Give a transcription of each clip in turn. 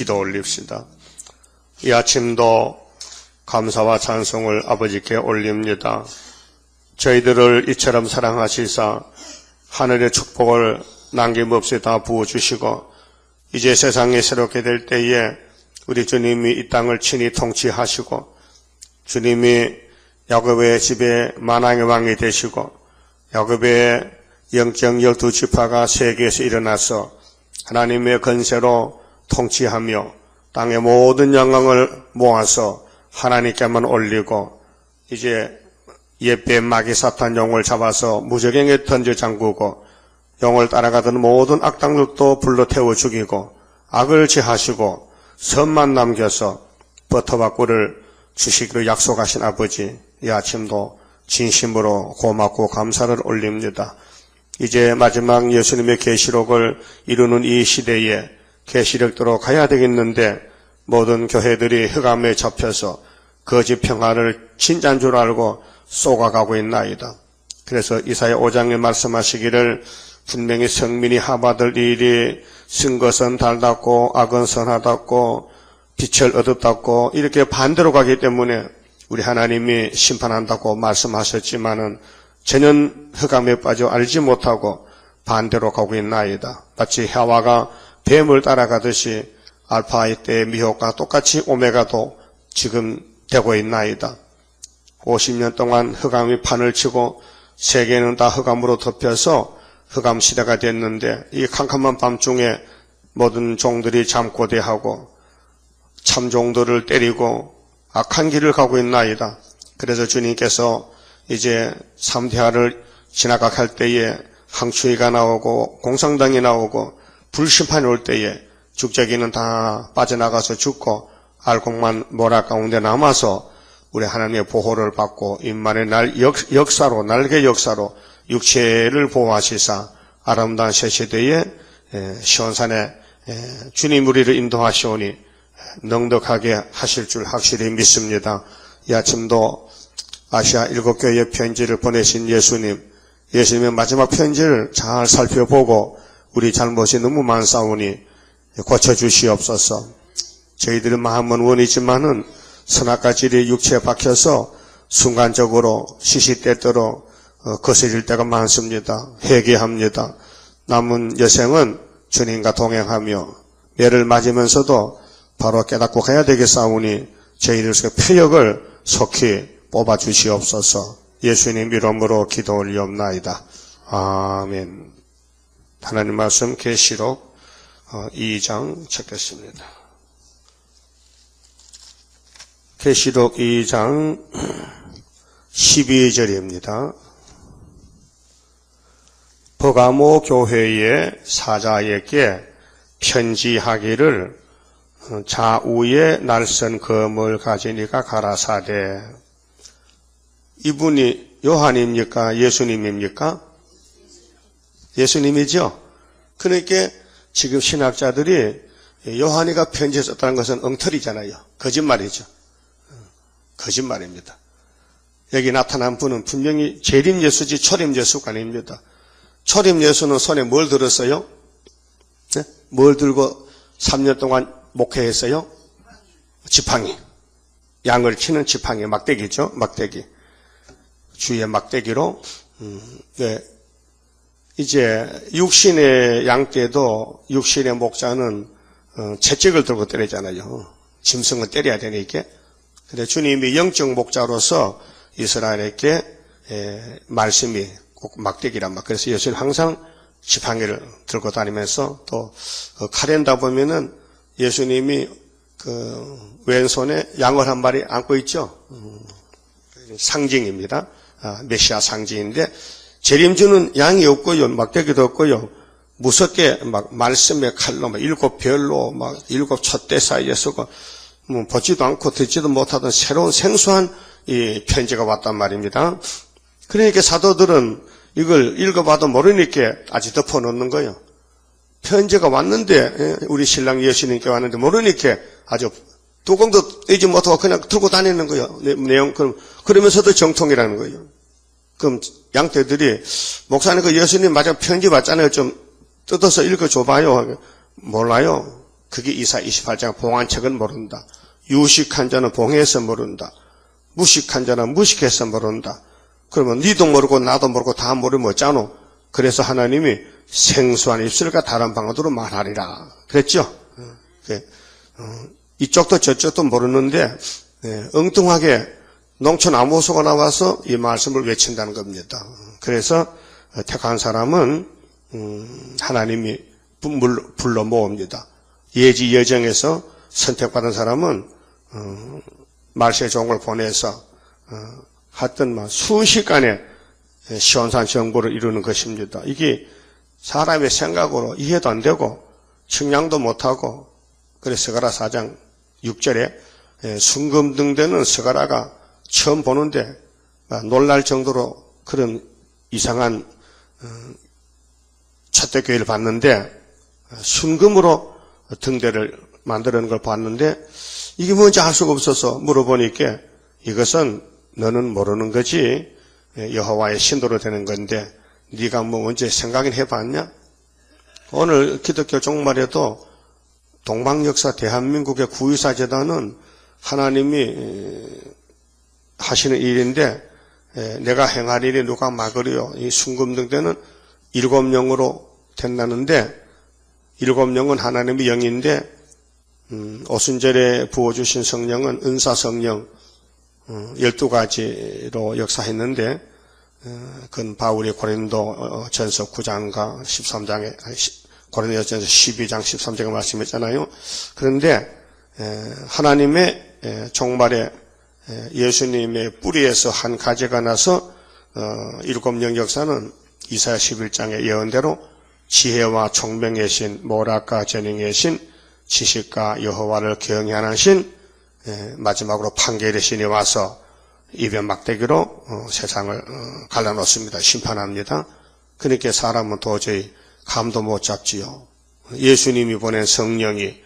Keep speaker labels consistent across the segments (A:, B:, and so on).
A: 기도 올립시다. 이 아침도 감사와 찬송을 아버지께 올립니다. 저희들을 이처럼 사랑하시사 하늘의 축복을 남김없이 다 부어주시고 이제 세상이 새롭게 될 때에 우리 주님이 이 땅을 친히 통치하시고 주님이 야곱의 집에 만왕의 왕이 되시고 야곱의 영적 12지파가 세계에서 일어나서 하나님의 권세로 통치하며 땅의 모든 영광을 모아서 하나님께만 올리고 이제 옛뱀 마귀 사탄 영을 잡아서 무저갱에 던져 잠그고 영을 따라가던 모든 악당들도 불러 태워 죽이고 악을 제하시고 선만 남겨서 버터와 꿀을 주시기로 약속하신 아버지, 이 아침도 진심으로 고맙고 감사를 올립니다. 이제 마지막 예수님의 계시록을 이루는 이 시대에 계시록대로 가야 되겠는데 모든 교회들이 흑암에 접혀서 거짓 평화를 진짜인 줄 알고 쏘아가고 있나이다. 그래서 이사야 5장에 말씀하시기를 분명히 성민이 하받을 일이 쓴 것은 달답고 악은 선하답고 빛을 어둡답고 이렇게 반대로 가기 때문에 우리 하나님이 심판한다고 말씀하셨지만은 전혀 흑암에 빠져 알지 못하고 반대로 가고 있나이다. 마치 하와가 뱀을 따라가듯이 알파의 때의 미혹과 똑같이 오메가도 지금 되고 있나이다. 50년 동안 흑암이 판을 치고 세계는 다 흑암으로 덮여서 흑암 시대가 됐는데 이 캄캄한 밤중에 모든 종들이 잠꼬대하고 참종들을 때리고 악한 길을 가고 있나이다. 그래서 주님께서 이제 3대하를 지나갈 때에 항추위가 나오고 공상당이 나오고 불심판이 올 때에 죽자기는 다 빠져나가서 죽고 알곡만 모락 가운데 남아서 우리 하나님의 보호를 받고 인만의 역사로 날개 역사로 육체를 보호하시사 아름다운 새 시대에 시온산에 주님 우리를 인도하시오니 넉넉하게 하실 줄 확실히 믿습니다. 이 아침도 아시아 7교회에 편지를 보내신 예수님의 마지막 편지를 잘 살펴보고 우리 잘못이 너무 많사오니 고쳐주시옵소서. 저희들의 마음은 원이지만은 선악과 질이 육체에 박혀서 순간적으로 시시때때로 거스릴 때가 많습니다. 회개합니다. 남은 여생은 주님과 동행하며 매를 맞으면서도 바로 깨닫고 가야 되겠사오니 저희들 속에 표역을 속히 뽑아주시옵소서. 예수님 이름으로 기도 올리옵나이다. 아멘. 하나님 말씀 계시록 2장 찾겠습니다. 계시록 2장 12절입니다. 버가모 교회의 사자에게 편지하기를 좌우에 날선 검을 가진 이가 가라사대. 이분이 요한입니까? 예수님입니까? 예수님이죠? 그러니까 지금 신학자들이 요한이가 편지에 썼다는 것은 엉터리잖아요. 거짓말이죠. 거짓말입니다. 여기 나타난 분은 분명히 재림 예수지 초림 예수가 아닙니다. 초림 예수는 손에 뭘 들었어요? 네? 뭘 들고 3년 동안 목회했어요? 지팡이. 양을 치는 지팡이, 막대기죠. 막대기. 주위에 막대기로 네. 이제 육신의 양 때도 육신의 목자는 채찍을 들고 때리잖아요. 짐승을 때려야 되니까. 근데 주님이 영적 목자로서 이스라엘에게 말씀이 꼭 막대기란 말. 그래서 예수님 항상 지팡이를 들고 다니면서 또 카렌다 보면은 예수님이 그 왼손에 양을 한 마리 안고 있죠. 상징입니다. 메시아 상징인데 재림주는 양이 없고요, 막대기도 없고요. 무섭게 막 말씀의 칼로 막 7별로 막 7촛대 사이에서 뭐 보지도 않고 듣지도 못하던 새로운 생소한 이 편지가 왔단 말입니다. 그러니까 사도들은 이걸 읽어봐도 모르니까 아직 덮어놓는 거예요. 편지가 왔는데 우리 신랑 예수님께 왔는데 모르니까 아주 뚜껑도 떼지 못하고 그냥 들고 다니는 거예요. 내용 그러면서도 정통이라는 거예요. 그럼 양떼들이 목사님 그 예수님 마지막 편지 왔잖아요. 좀 뜯어서 읽어줘봐요. 몰라요. 그게 이사 28장 봉한 척은 모른다. 유식한 자는 봉해서 모른다. 무식한 자는 무식해서 모른다. 그러면 니도 모르고 나도 모르고 다 모르면 어쩌노? 그래서 하나님이 생수한 입술과 다른 방언으로 말하리라 그랬죠. 이쪽도 저쪽도 모르는데 엉뚱하게 농촌 아무소가 나와서 이 말씀을 외친다는 겁니다. 그래서 택한 사람은 하나님이 불러 모읍니다. 예지 여정에서 선택받은 사람은 말세 종을 보내서 하여튼 순식간에 시온산 정보를 이루는 것입니다. 이게 사람의 생각으로 이해도 안 되고 측량도 못하고 그래서 스가랴 4장 6절에 순금등대는 스가랴가 처음 보는데 놀랄 정도로 그런 이상한 촛대교회를 봤는데 순금으로 등대를 만드는 걸 봤는데 이게 뭔지 알 수가 없어서 물어보니까 이것은 너는 모르는 거지 여호와의 신도로 되는 건데 네가 뭐 언제 생각이나 해봤냐? 오늘 기독교 종말에도 동방역사 대한민국의 구유사재단은 하나님이 하시는 일인데 내가 행할 일이 누가 막으리요? 이 순금등대는 7영으로 된다는데 7영은 하나님의 영인데 오순절에 부어주신 성령은 은사성령 12가지로 역사했는데 그건 바울이 고린도 전서 9장과 13장에 고린도 전서 12장 13장에 말씀했잖아요. 그런데 하나님의 종말에 예수님의 뿌리에서 한 가지가 나서 7영 역사는 이사야 11장의 예언대로 지혜와 총명의 신, 모락과 전능의 신, 지식과 여호와를 경외하는 신, 마지막으로 판결의 신이 와서 입에 막대기로 세상을 갈라놓습니다. 심판합니다. 그러니까 사람은 도저히 감도 못 잡지요. 예수님이 보낸 성령이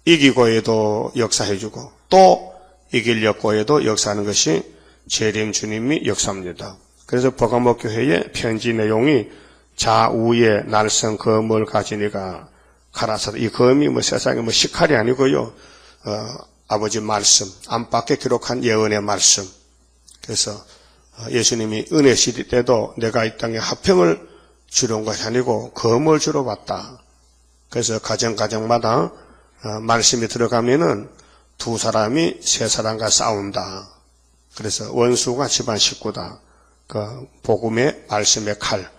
A: 이기고 해도 역사해주고 또 이기려고 해도 역사하는 것이 재림 주님이 역사입니다. 그래서 버가모 교회의 편지 내용이 좌우에 날선 검을 가지니가 가라사대. 이 검이 세상에 식칼이 아니고요. 아버지 말씀, 안팎에 기록한 예언의 말씀. 그래서 예수님이 은혜 시대 때도 내가 이 땅에 화평을 주러 온 것이 아니고 검을 주러 왔다. 그래서 가정마다 말씀이 들어가면은 두 사람이 세 사람과 싸운다. 그래서 원수가 집안 식구다. 그 복음의 말씀의 칼,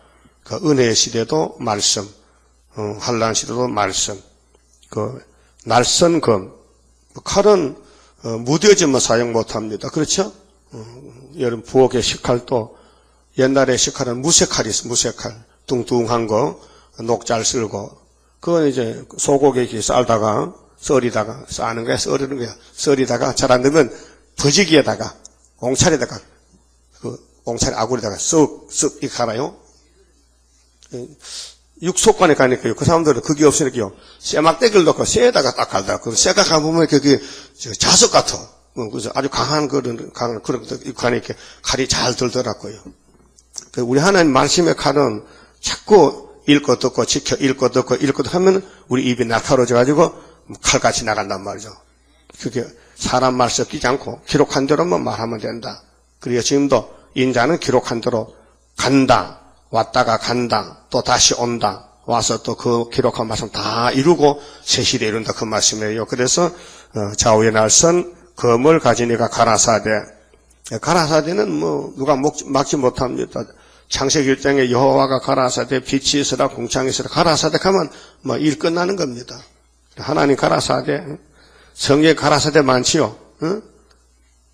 A: 그 은혜의 시대도 말씀, 환난 시대도 말씀, 그 날선 검, 칼은 무뎌지면 사용 못합니다. 그렇죠? 여러분 부엌의 식칼도 옛날에 식칼은 무쇠칼이 있어요. 무쇠칼, 뚱뚱한 거, 녹 잘 쓸고 그건 이제 소고기 이렇게 썰다가 썰이다가 싸는 거야, 썰이는 거야. 썰이다가 잘 안 되면 버지기에다가 옹찰에다가 그 옹찰 아구리다가 쓱쓱 이렇게 갈아요. 육속관에 가니까요. 그 사람들은 그게 없으니까요. 쇠막대기를 넣고 쇠에다가 딱 갈다. 그 쇠가 가보면 그게 자석 같아. 그래서 아주 강한 그런 가니까 칼이 잘 들더라고요. 우리 하나님 말씀의 칼은 자꾸 읽고 듣고 지켜 읽고 듣고 하면 우리 입이 날카로워져가지고 칼같이 나간단 말이죠. 그게 사람 말 섞이지 않고 기록한 대로만 말하면 된다. 그리고 지금도 인자는 기록한 대로 간다. 왔다가 간다. 또 다시 온다. 와서 또 그 기록한 말씀 다 이루고 세시대 이룬다. 그 말씀이에요. 그래서 좌우에 날선 검을 가진 이가 가라사대. 가라사대는 누가 막지 못합니다. 창세기 1장에 여호와가 가라사대 빛이 있으라 궁창이 있으라 가라사대 가면 일 끝나는 겁니다. 하나님 가라사대, 성경 가라사대 많지요. 응?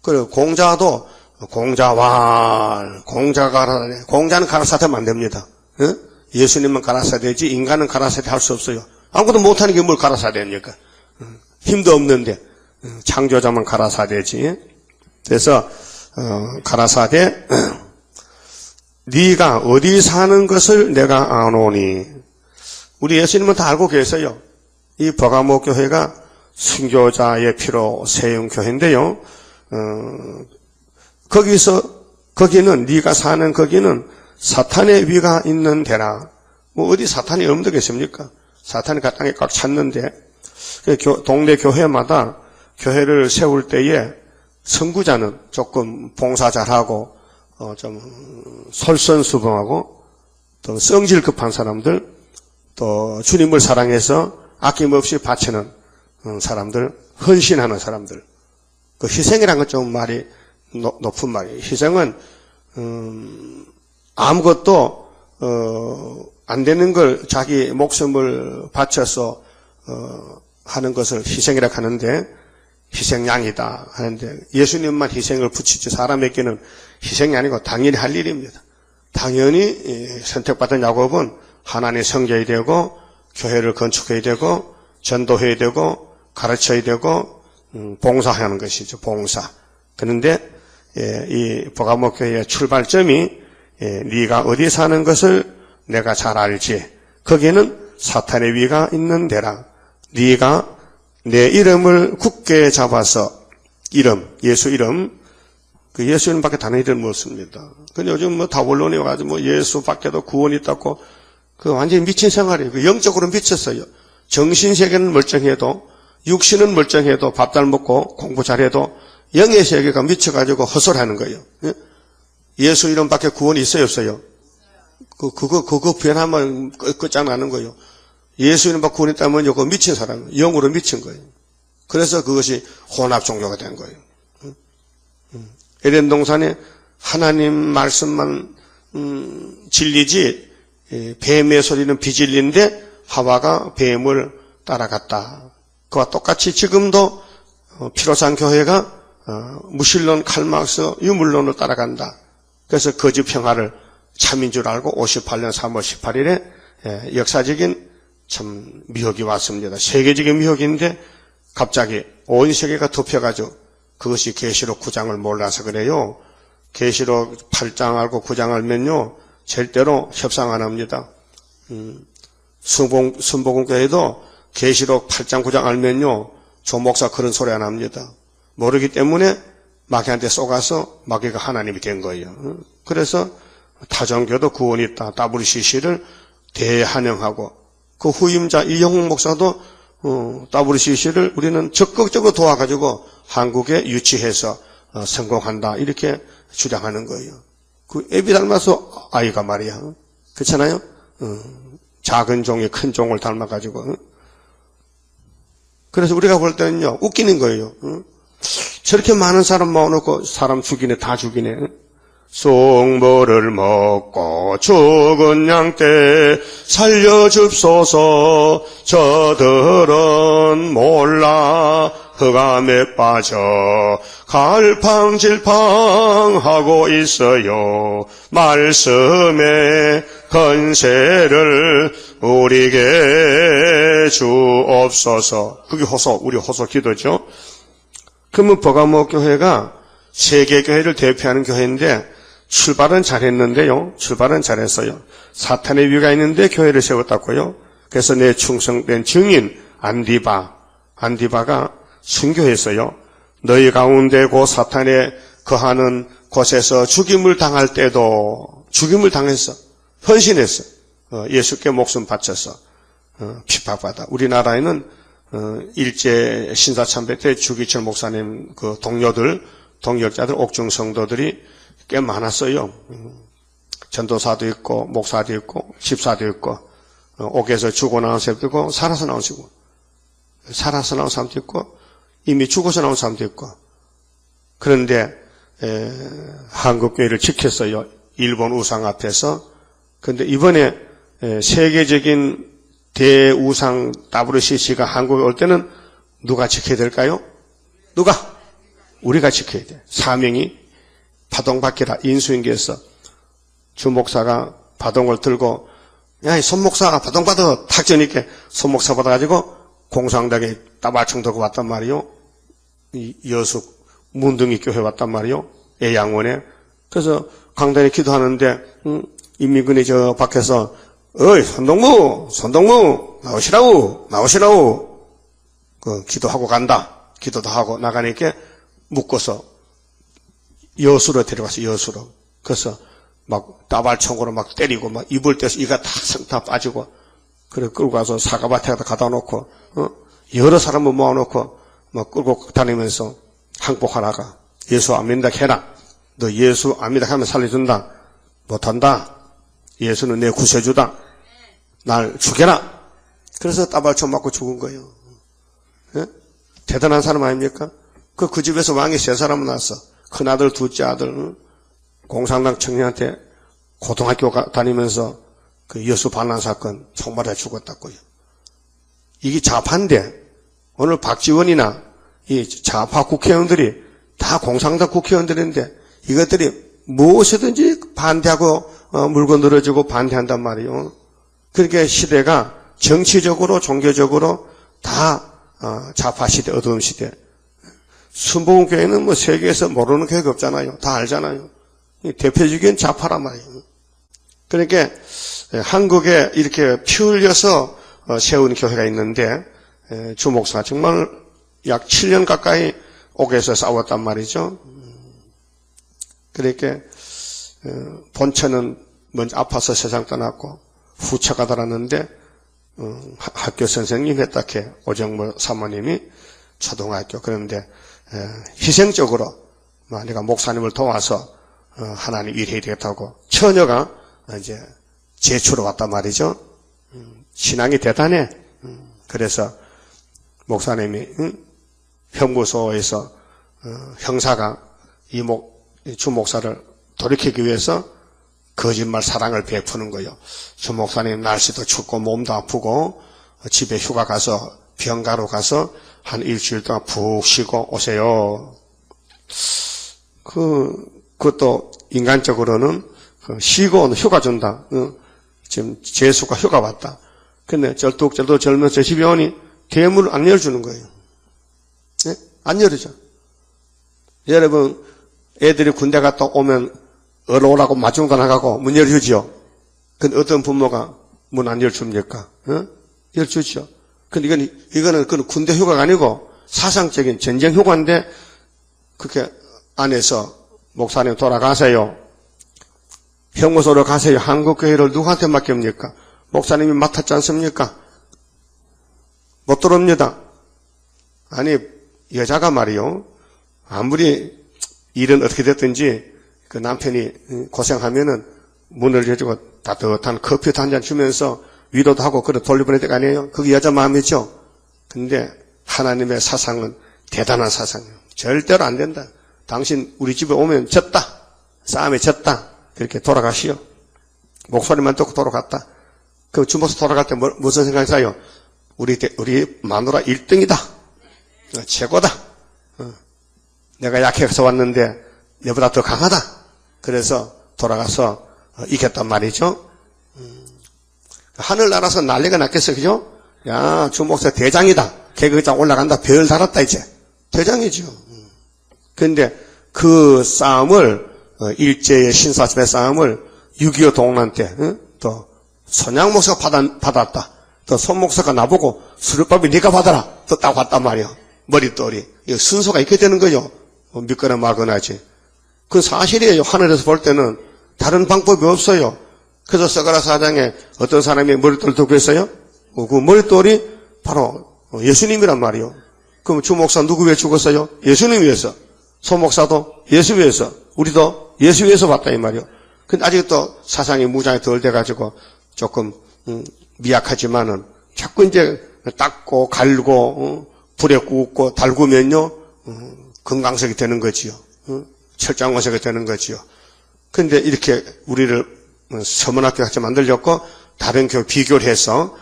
A: 그리고 공자도 공자왈, 공자가 가라사대, 공자는 가라사대면 안 됩니다. 응? 예수님은 가라사대지 인간은 가라사대 할 수 없어요. 아무것도 못하는 게 뭘 가라사대입니까? 힘도 없는데 창조자만 가라사대지. 그래서 가라사대 네가 어디 사는 것을 내가 아노니. 우리 예수님은 다 알고 계세요. 이 버가모 교회가 순교자의 피로 세운 교회인데요. 거기는 네가 사는 거기는 사탄의 위가 있는 데라. 어디 사탄이 없는 데 계십니까? 사탄이 그 땅에 꽉 찼는데, 동네 교회마다 교회를 세울 때에 선구자는 조금 봉사 잘하고, 좀 솔선수범하고, 또 성질 급한 사람들, 또 주님을 사랑해서 아낌없이 바치는 사람들, 헌신하는 사람들. 그 희생이라는 건 좀 말이 높은 말이에요. 희생은 아무것도 안 되는 걸 자기 목숨을 바쳐서 하는 것을 희생이라고 하는데, 희생양이다 하는데, 예수님만 희생을 붙이지 사람에게는 희생이 아니고 당연히 할 일입니다. 당연히 선택받은 야곱은 하나님의 성자이 되고 교회를 건축해야 되고 전도해야 되고 가르쳐야 되고 봉사하는 것이죠. 봉사. 그런데 이 버가모 교회의 출발점이 네가 어디 사는 것을 내가 잘 알지. 거기는 사탄의 위가 있는 데라. 네가 내 이름을 굳게 잡아서, 이름, 예수 이름, 그 예수 이름밖에 다른 이름 없습니다. 근데 요즘 뭐 다원론이 와가지고 뭐 예수밖에도 구원이 있다고, 그 완전히 미친 생활이에요. 그 영적으로 미쳤어요. 정신세계는 멀쩡해도, 육신은 멀쩡해도, 밥 잘 먹고 공부 잘해도 영의 세계가 미쳐가지고 헛소리하는 거예요. 예수 이름밖에 구원이 있어요, 없어요? 그거 변하면 끝장나는 거예요. 예수 이름밖에 구원이 있다면 그거 미친 사람, 영으로 미친 거예요. 그래서 그것이 혼합 종교가 된 거예요. 에덴 동산에 하나님 말씀만 진리지, 뱀의 소리는 비진리인데 하와가 뱀을 따라갔다. 그와 똑같이 지금도 피로산 교회가 무신론, 칼막스, 유물론을 따라간다. 그래서 거짓 평화를 참인 줄 알고 58년 3월 18일에 역사적인 참 미혹이 왔습니다. 세계적인 미혹인데 갑자기 온 세계가 덮여가지고, 그것이 계시록 9장을 몰라서 그래요. 계시록 8장 알고 9장 알면요 절대로 협상 안 합니다. 순복음교회도 계시록 8장 9장 알면요 조 목사 그런 소리 안 합니다. 모르기 때문에 마귀한테 속아서 마귀가 하나님이 된 거예요. 그래서 타종교도 구원이 있다. WCC를 대환영하고, 그 후임자 이영웅 목사도 WCC를 우리는 적극적으로 도와가지고 한국에 유치해서 성공한다, 이렇게 주장하는 거예요. 그 애비 닮아서 아이가 말이야. 그렇잖아요? 작은 종이 큰 종을 닮아가지고. 그래서 우리가 볼 때는요 웃기는 거예요. 저렇게 많은 사람 모아놓고 사람 죽이네, 다 죽이네. 송벌을 먹고 죽은 양 때 살려줍소서. 저들은 몰라 흑암에 빠져 갈팡질팡하고 있어요. 말씀의 건세를 우리에게 주옵소서. 그게 우리 호소 기도죠. 그러면 버가모 교회가 세계교회를 대표하는 교회인데 출발은 잘했는데요. 출발은 잘했어요. 사탄의 위가 있는데 교회를 세웠다고요. 그래서 내 충성된 증인 안디바가 순교했어요. 너희 가운데 고 사탄에 거하는 곳에서 죽임을 당할 때도 죽임을 당했어. 헌신했어. 예수께 목숨 바쳐서 핍박받아. 우리나라에는 일제 신사참배 때 주기철 목사님 그 동역자들, 옥중 성도들이 꽤 많았어요. 전도사도 있고 목사도 있고 집사도 있고, 옥에서 죽어 나온 사람도 있고 살아서 나온 사람도 있고 이미 죽어서 나온 사람도 있고. 그런데 한국교회를 지켰어요. 일본 우상 앞에서. 그런데 이번에 세계적인 대우상 WCC가 한국에 올 때는 누가 지켜야 될까요? 누가? 우리가 지켜야 돼. 사명이 파동받기라. 인수인계에서 주목사가 파동을 들고, 야, 이 손목사 파동 받아. 탁 저니까 손목사 받아가지고 공상당에 따발총 들고 왔단 말이요. 이 여숙 문둥이 교회 왔단 말이요. 애양원에. 그래서 강단에 기도하는데 인민군이 저 밖에서 어이 손동무 나오시라고 그 기도하고 간다. 기도도 하고 나가니까 묶어서 여수로 데려가서 여수로. 그래서 막 따발총으로 막 때리고 막 입을 떼서 이가 다 빠지고 그래 끌고 가서 사과밭에 갖다 놓고 여러 사람을 모아놓고 막 끌고 다니면서 항복하다가 예수 안 믿는다 해라. 너 예수 안 믿는다 하면 살려준다. 못한다. 예수는 내 구세주다. 날 죽여라. 그래서 따발총 맞고 죽은 거예요. 예? 대단한 사람 아닙니까? 그 집에서 왕이 3사람 낳았어. 큰아들, 둘째 아들, 공산당 청년한테 고등학교 다니면서 그 여수 반란 사건 총 맞아 죽었다고요. 이게 좌파인데 오늘 박지원이나 이 좌파 국회의원들이 다 공산당 국회의원들인데 이것들이 무엇이든지 반대하고 물고 늘어지고 반대한단 말이에요. 그러니까 시대가 정치적으로 종교적으로 다 좌파 시대, 어두운 시대. 순복음교회는 뭐 세계에서 모르는 교회가 없잖아요. 다 알잖아요. 대표적인 좌파란 말이에요. 그러니까 한국에 이렇게 피 흘려서 세운 교회가 있는데 주 목사가 정말 약 7년 가까이 옥에서 싸웠단 말이죠. 그러니까 본처는 먼저 아파서 세상 떠났고 후처가 달았는데 학교 선생님 했다케 오정모 사모님이 초등학교 그런데 희생적으로 내가 목사님을 도와서 하나님 일해야 되겠다고 처녀가 이제 제출을 왔단 말이죠. 신앙이 대단해. 그래서 목사님이 형무소에서 형사가 주 목사를 돌이키기 위해서 거짓말 사랑을 베푸는 거예요. 주 목사님 날씨도 춥고 몸도 아프고 집에 휴가 가서 병가로 가서 한 일주일 동안 푹 쉬고 오세요. 그것도 인간적으로는 쉬고 휴가 준다. 지금 재수가 휴가 왔다. 근데 쩔뚝쩔뚝 절면서 집에 오니 대문을 안 열어주는 거예요. 네? 안 열어줘. 여러분 애들이 군대 갔다 오면 얼어오라고 마중간 나가고 문 열어주지요. 근데 어떤 부모가 문 안 열어줍니까? 열어주죠. 근데 이거는 군대 휴가가 아니고 사상적인 전쟁 휴가인데 그렇게 안에서 목사님 돌아가세요. 형무소로 가세요. 한국교회를 누구한테 맡깁니까? 목사님이 맡았지 않습니까? 못 들어옵니다. 아니 여자가 말이요. 아무리 일은 어떻게 됐든지 그 남편이 고생하면은 문을 열어주고 따뜻한 커피도 한 잔 주면서 위로도 하고 그래 돌려보낼 때가 아니에요. 그게 여자 마음이죠. 근데 하나님의 사상은 대단한 사상이에요. 절대로 안 된다. 당신 우리 집에 오면 졌다. 싸움에 졌다. 그렇게 돌아가시오. 목소리만 듣고 돌아갔다. 그 주모서 돌아갈 때 무슨 생각이세요? 우리 마누라 1등이다. 최고다. 내가 약해서 왔는데 내보다 더 강하다. 그래서 돌아가서 이겼단 말이죠. 하늘나라서 난리가 났겠어요. 그죠? 야, 주목사 대장이다. 개그장 올라간다. 별 달았다 이제. 대장이죠. 그런데 그 싸움을 일제의 신사집의 싸움을 6.25 동란 때 또 손양 목사가 받았다. 또 손 목사가 나보고 수렵밥이 네가 받아라. 또 딱 왔단 말이에요. 머릿돌이. 순서가 있게 되는 거죠. 믿거나 말거나지. 그 사실이에요. 하늘에서 볼 때는 다른 방법이 없어요. 그래서 서가라 사장에 어떤 사람이 머릿돌을 두고 있어요? 그 머릿돌이 바로 예수님이란 말이에요. 그럼 주 목사 누구 위해 죽었어요? 예수님 위해서. 소 목사도 예수 위해서. 우리도 예수 위해서 봤다 이 말이에요. 근데 아직도 사상이 무장이 덜 돼가지고 조금 미약하지만은 자꾸 이제 닦고 갈고 불에 굽고 달구면요 금강석이 되는 거지요. 철장원석이 되는 거지요. 근데 이렇게 우리를 서문학교 같이 만들렸고 다른 교회 비교를 해서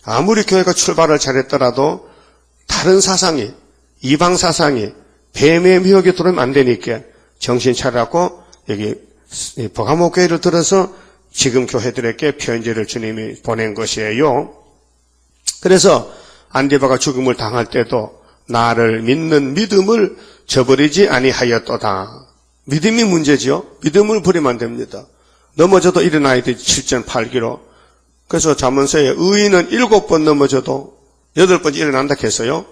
A: 아무리 교회가 출발을 잘했더라도 다른 사상이 이방 사상이 뱀의 미혹에 들어오면 안 되니까 정신 차려갖고 여기 버가모 교회를 들어서 지금 교회들에게 편지를 주님이 보낸 것이에요. 그래서 안디바가 죽음을 당할 때도 나를 믿는 믿음을 저버리지 아니하였도다. 믿음이 문제지요. 믿음을 버리면 안 됩니다. 넘어져도 일어나야 돼. 7.8km. 그래서 잠언서에 의인은 7번 넘어져도 8번 일어난다 했어요.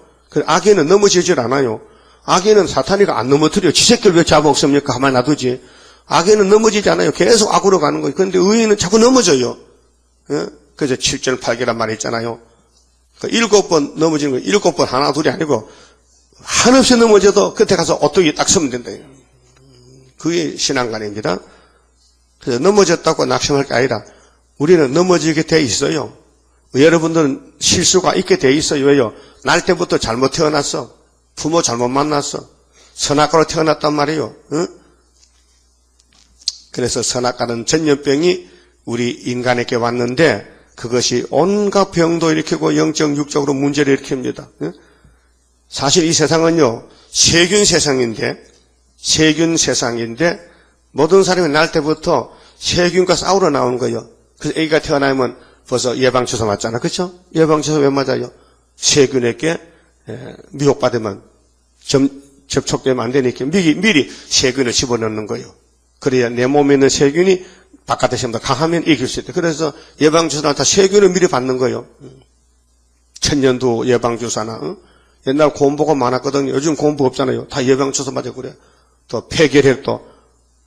A: 악인은 넘어지질 않아요. 악인은 사탄이가 안 넘어뜨려. 지 새끼를 왜 잡아먹습니까? 가만히 놔두지. 악인은 넘어지지 않아요. 계속 악으로 가는 거예요. 그런데 의인은 자꾸 넘어져요. 예? 그래서 7절 8개란 말이 있잖아요. 그 7번 넘어지는 거 7번 하나 둘이 아니고 한없이 넘어져도 그때 가서 어떻게 딱 서면 된다. 그게 신앙관입니다. 그래서 넘어졌다고 낙심할 게 아니라 우리는 넘어지게 돼 있어요. 여러분들은 실수가 있게 돼 있어요. 왜요? 날 때부터 잘못 태어났어. 부모 잘못 만났어. 선악과로 태어났단 말이에요. 응? 그래서 선악과는 전염병이 우리 인간에게 왔는데 그것이 온갖 병도 일으키고 영적 육적으로 문제를 일으킵니다. 응? 사실 이 세상은요 세균 세상인데 모든 사람이 날 때부터 세균과 싸우러 나오는 거예요. 그래서 아기가 태어나면 벌써 예방주사 맞잖아. 그렇죠? 예방주사 왜 맞아요? 세균에게 미혹받으면 접촉되면 안 되니까 미리 세균을 집어넣는 거예요. 그래야 내 몸에 있는 세균이 바깥에서 더 강하면 이길 수 있다. 그래서 예방주사는 다 세균을 미리 받는 거예요. 천년두 예방주사나 옛날 고음보가 많았거든요. 요즘 고음보 없잖아요. 다 예방주사 맞아 그래. 또 폐결핵도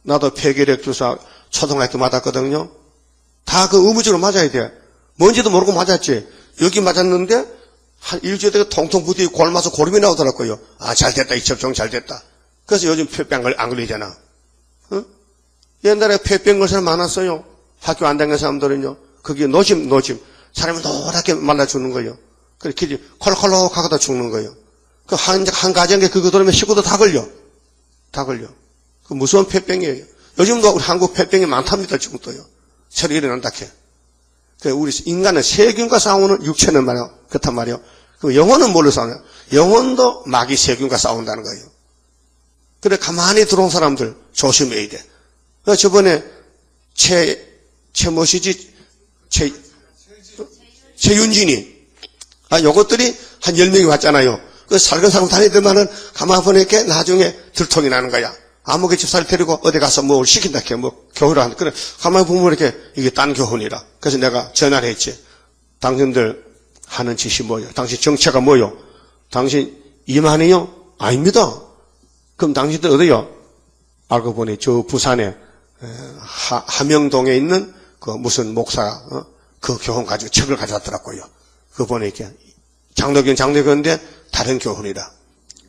A: 나도 폐결핵 주사 초등학교 때 맞았거든요. 다 그 의무적으로 맞아야 돼. 뭔지도 모르고 맞았지. 여기 맞았는데 한 일주일 되게 통통 부딪히고 골마서 고름이 나오더라고요. 아, 잘 됐다. 이 접종 잘 됐다. 그래서 요즘 폐병 안 걸리잖아. 어? 옛날에 폐병 걸 사람 많았어요. 학교 안 다니는 사람들은요. 그게 노짐. 사람이 노랗게 말라 죽는 거예요. 그렇게 콜콜록 하고다 죽는 거예요. 그 한 가정에 그거 들으면 식구도 다 걸려. 그 무서운 폐병이에요. 요즘도 우리 한국 폐병이 많답니다. 지금 또요. 새로 일어난다 해. 우리 인간은 세균과 싸우는 육체는 말이요. 그렇단 말이요. 그 영혼은 뭘로 싸우냐? 영혼도 마귀 세균과 싸운다는 거예요. 그래, 가만히 들어온 사람들 조심해야 돼. 저번에 최윤진이, 요것들이 한 10명이 왔잖아요. 그 살건 사람 다니더만은 가만히 보니까 나중에 들통이 나는 거야. 아무개 집사를 데리고 어디 가서 뭘 시킨다 해. 교훈을 하는데. 그래, 가만히 보면 이렇게 이게 딴 교훈이라. 그래서 내가 전화를 했지. 당신들 하는 짓이 뭐예요? 당신 정체가 뭐예요? 당신 이만이요? 아닙니다. 그럼 당신들 어디요? 알고 보니 저 부산에 함영동에 있는 그 무슨 목사 그 교훈 가지고 책을 가져왔더라고요. 그거 보니까 장로교인데 다른 교훈이라.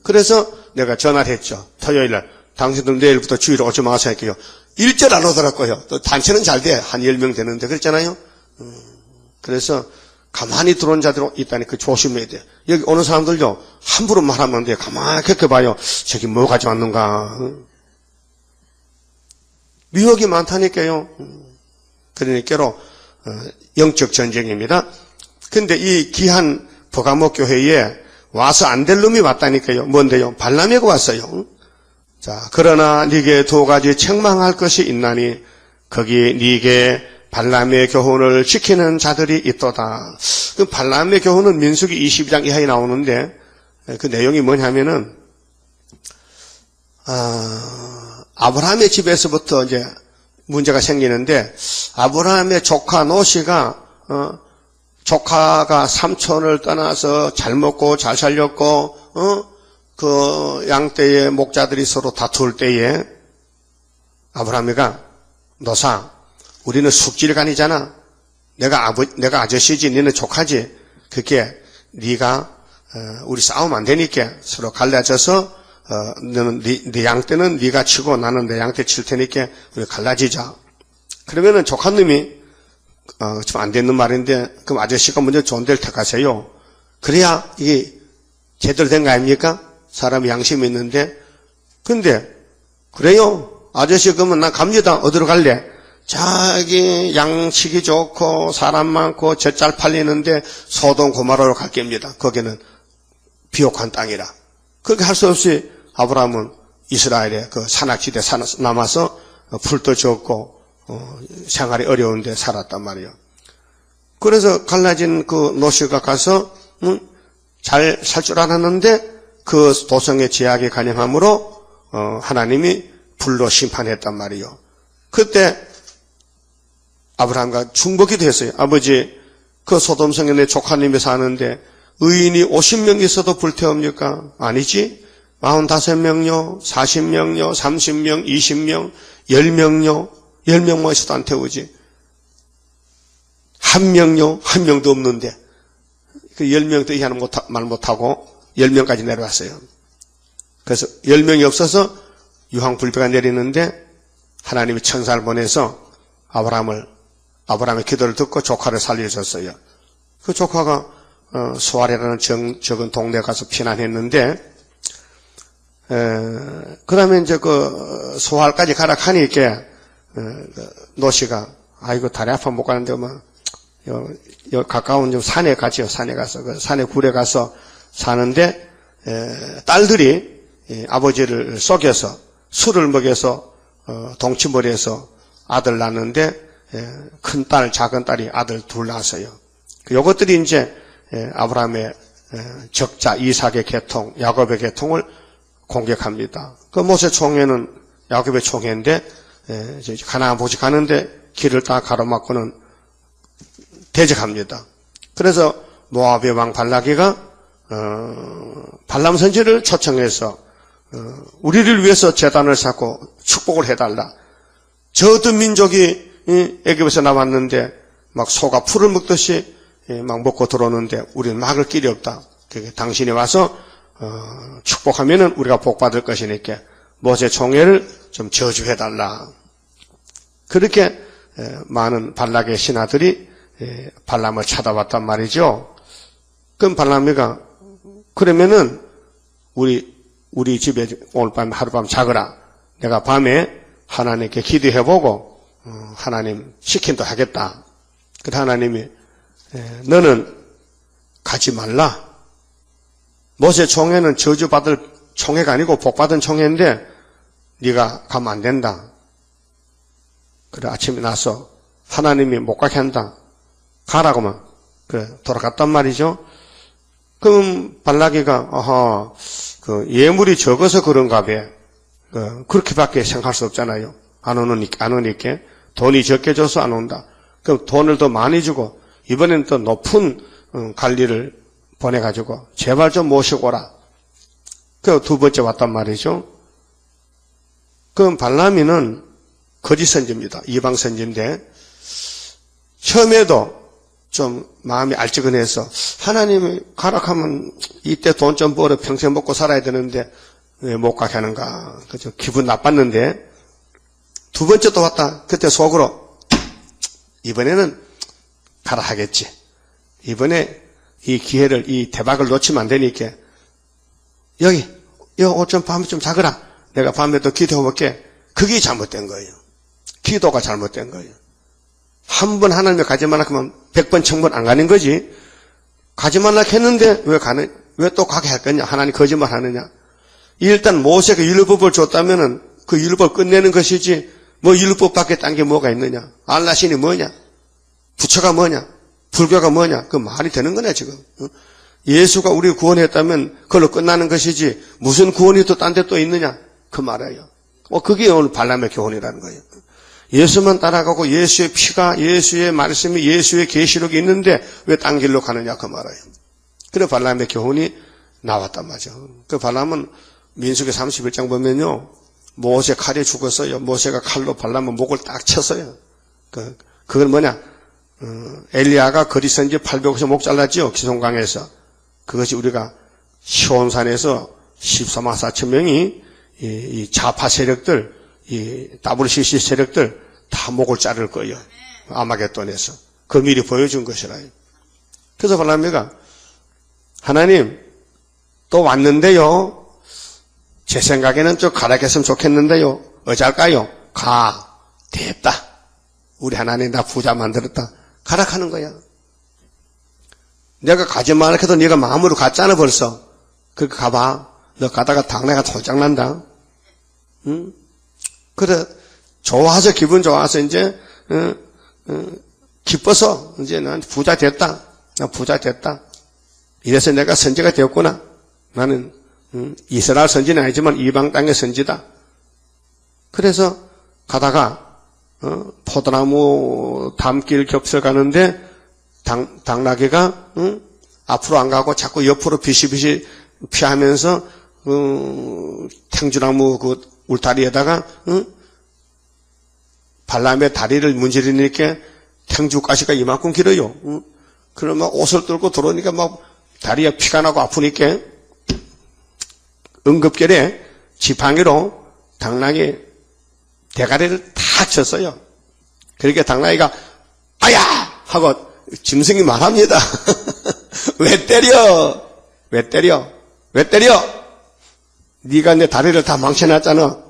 A: 그래서 내가 전화를 했죠. 토요일날 당신들 내일부터 주일 오지 마세요. 할게요. 일절 안 오더라고요. 또 단체는 잘 돼. 한 10명 되는데 그랬잖아요. 그래서 가만히 들어온 자들 있다니 그 조심해야 돼. 여기 오는 사람들요. 함부로 말하면 안 돼. 가만히 겪어봐요. 저기 뭐 가져왔는가. 미혹이 많다니까요. 그러니까로 영적 전쟁입니다. 근데 이 귀한 버가모 교회에 와서 안 될 놈이 왔다니까요. 뭔데요? 발람에가 왔어요. 자, 그러나 네게 두 가지 책망할 것이 있나니 거기 네게 발람의 교훈을 지키는 자들이 있도다. 그 발람의 교훈은 민수기 22장 이하에 나오는데 그 내용이 뭐냐면은 아브라함의 집에서부터 이제 문제가 생기는데 아브라함의 조카 노시가 조카가 삼촌을 떠나서 잘 먹고 잘 살렸고 그 양떼의 목자들이 서로 다툴 때에 아브라함이가 노사 우리는 숙질간이잖아. 내가 아저씨지 너는 조카지. 그게 네가 우리 싸우면 안 되니까 서로 갈라져서 너는 네 양떼는 네가 치고 나는 내 양떼 칠 테니까 우리 갈라지자. 그러면은 조카님이 좀 안 되는 말인데 그럼 아저씨가 먼저 좋은 데를 택하세요. 그래야 이게 제대로 된 거 아닙니까? 사람이 양심이 있는데. 근데 그래요. 아저씨 그러면 난 갑니다. 어디로 갈래? 자기 양식이 좋고 사람 많고 젖잘 팔리는데 소돔 고모라로 갈 겁니다. 거기는 비옥한 땅이라. 그렇게 할 수 없이 아브라함은 이스라엘의 그 산악지대 남아서 풀도 적고 생활이 어려운데 살았단 말이에요. 그래서 갈라진 그 노시가 가서 잘 살 줄 알았는데 그 도성의 제약에 간영함으로 하나님이 불로 심판했단 말이에요. 그때 아브라함과 중보기도 했어요. 아버지, 그 소돔성에 내 조카님이 사는데 의인이 50명 있어도 불태웁니까? 아니지. 45명요, 40명요, 30명, 20명, 10명요. 10명만 있어도 안 태우지. 한 명도 없는데, 그 10명도 이 하나 말 못하고 10명까지 내려왔어요. 그래서 10명이 없어서 유황불비가 내리는데 하나님이 천사를 보내서 아브라함의 기도를 듣고 조카를 살려줬어요. 그 조카가 소알이라는 적은 동네에 가서 피난했는데, 그 다음에 이제 그 소알까지 가라 하니까 노씨가 아이고 다리 아파 못 가는데 뭐 요 가까운 좀 산에 가지요. 산에 가서 그 산에 굴에 가서 사는데 딸들이 아버지를 속여서 술을 먹여서 동치머리에서 아들 낳는데 큰 딸, 작은 딸이 아들 둘 낳았어요. 요것들이 이제 아브라함의 적자 이삭의 계통, 야곱의 계통을 공격합니다. 그 모세 총회는 야곱의 총회인데 가나안 보지 가는데 길을 다 가로막고는 대적합니다. 그래서 모압의 왕 발락이가 발람 선지를 초청해서 우리를 위해서 제단을 쌓고 축복을 해달라. 저 어떤 민족이 애굽에서 나왔는데 막 소가 풀을 먹듯이 막 먹고 들어오는데 우리는 막을 길이 없다. 당신이 와서 축복하면은 우리가 복 받을 것이니까 모세 총회를 좀 저주해달라. 그렇게 많은 발락의 신하들이 발람을 찾아왔단 말이죠. 그럼 발람이가 그러면은 우리 집에 오늘 밤 하룻밤 자거라. 내가 밤에 하나님께 기도해보고 하나님 시킨다 하겠다. 그래 하나님이 너는 가지 말라. 모세 총회는 저주받을 총회가 아니고 복받은 총회인데 네가 가면 안 된다. 그래 아침에 나서 하나님이 못 가게 한다. 가라고만. 그래 돌아갔단 말이죠. 그럼 발락이가 그 예물이 적어서 그런가 봐. 그렇게밖에 생각할 수 없잖아요. 안 오니까 돈이 적게 줘서 안 온다. 그럼 돈을 더 많이 주고 이번엔 더 높은 관리를 보내가지고 제발 좀 모시고 오라. 그 두 번째 왔단 말이죠. 그럼 발람이는 거짓 선지입니다. 이방 선지인데 처음에도 좀 마음이 알찌근해서 하나님이 가락하면 이때 돈 좀 벌어 평생 먹고 살아야 되는데 왜 못 가게 하는가. 그죠? 기분 나빴는데 두 번째 또 왔다. 그때 속으로 이번에는 가라 하겠지. 이번에 이 기회를 이 대박을 놓치면 안 되니까 여기 옷 좀 밤에 좀 자거라. 내가 밤에 또 기도해볼게. 그게 잘못된 거예요. 기도가 잘못된 거예요. 한 번 하나님에 가지 말라 하면 100번 1000번 안 가는 거지. 가지 말라 했는데 왜 또 가게 할 거냐. 하나님 거짓말 하느냐. 일단 모세가 율법을 줬다면은 그 율법 끝내는 것이지 뭐 율법밖에 딴 게 뭐가 있느냐. 알라신이 뭐냐. 부처가 뭐냐. 불교가 뭐냐. 그 말이 되는 거냐 지금. 예수가 우리를 구원했다면 그걸로 끝나는 것이지 무슨 구원이 또 딴 데 또 있느냐. 그 말이에요. 그게 오늘 발람의 교훈이라는 거예요. 예수만 따라가고 예수의 피가 예수의 말씀이 예수의 계시록이 있는데 왜 딴 길로 가느냐 그 말이에요. 그래 발람의 교훈이 나왔단 말이죠. 그 발람은 민수기 31장 보면요. 모세 칼에 죽었어요. 모세가 칼로 발람은 목을 딱 쳤어요. 그건 뭐냐. 엘리야가 거리선지 800에서 목 잘랐죠. 기송강에서. 그것이 우리가 시온산에서 14만 4천 명이 이 좌파 세력들 이 WCC 세력들 다 목을 자를 거예요. 아마겟돈에서. 그 미리 보여준 것이라요. 그래서 발람이가 하나님 또 왔는데요. 제 생각에는 좀 가라겠으면 좋겠는데요. 어쩔까요? 가. 됐다. 우리 하나님 나 부자 만들었다. 가락하는 거야. 내가 가지 말라 해도 네가 마음으로 갔잖아 벌써. 그렇게 가봐. 너 가다가 당내가 돌짝난다. 응? 그래 좋아서 기분 좋아서 이제 기뻐서 이제 난 부자 됐다. 나 부자 됐다. 이래서 내가 선지가 되었구나. 나는 이스라엘 선지는 아니지만 이방 땅의 선지다. 그래서 가다가 포도나무 담길 겹쳐 가는데 당나귀가 앞으로 안 가고 자꾸 옆으로 비시비시 피하면서 탱주나무 그 울타리에다가 발람의 다리를 문지르니까 탱주가시가 이만큼 길어요. 그러면 옷을 뚫고 들어오니까 막 다리에 피가 나고 아프니까 응급결에 지팡이로 당나귀 대가리를 탁 쳤어요. 그러니까 당나귀가 아야! 하고 짐승이 말합니다. 왜 때려? 왜 때려? 왜 때려? 네가 내 다리를 다 망쳐놨잖아.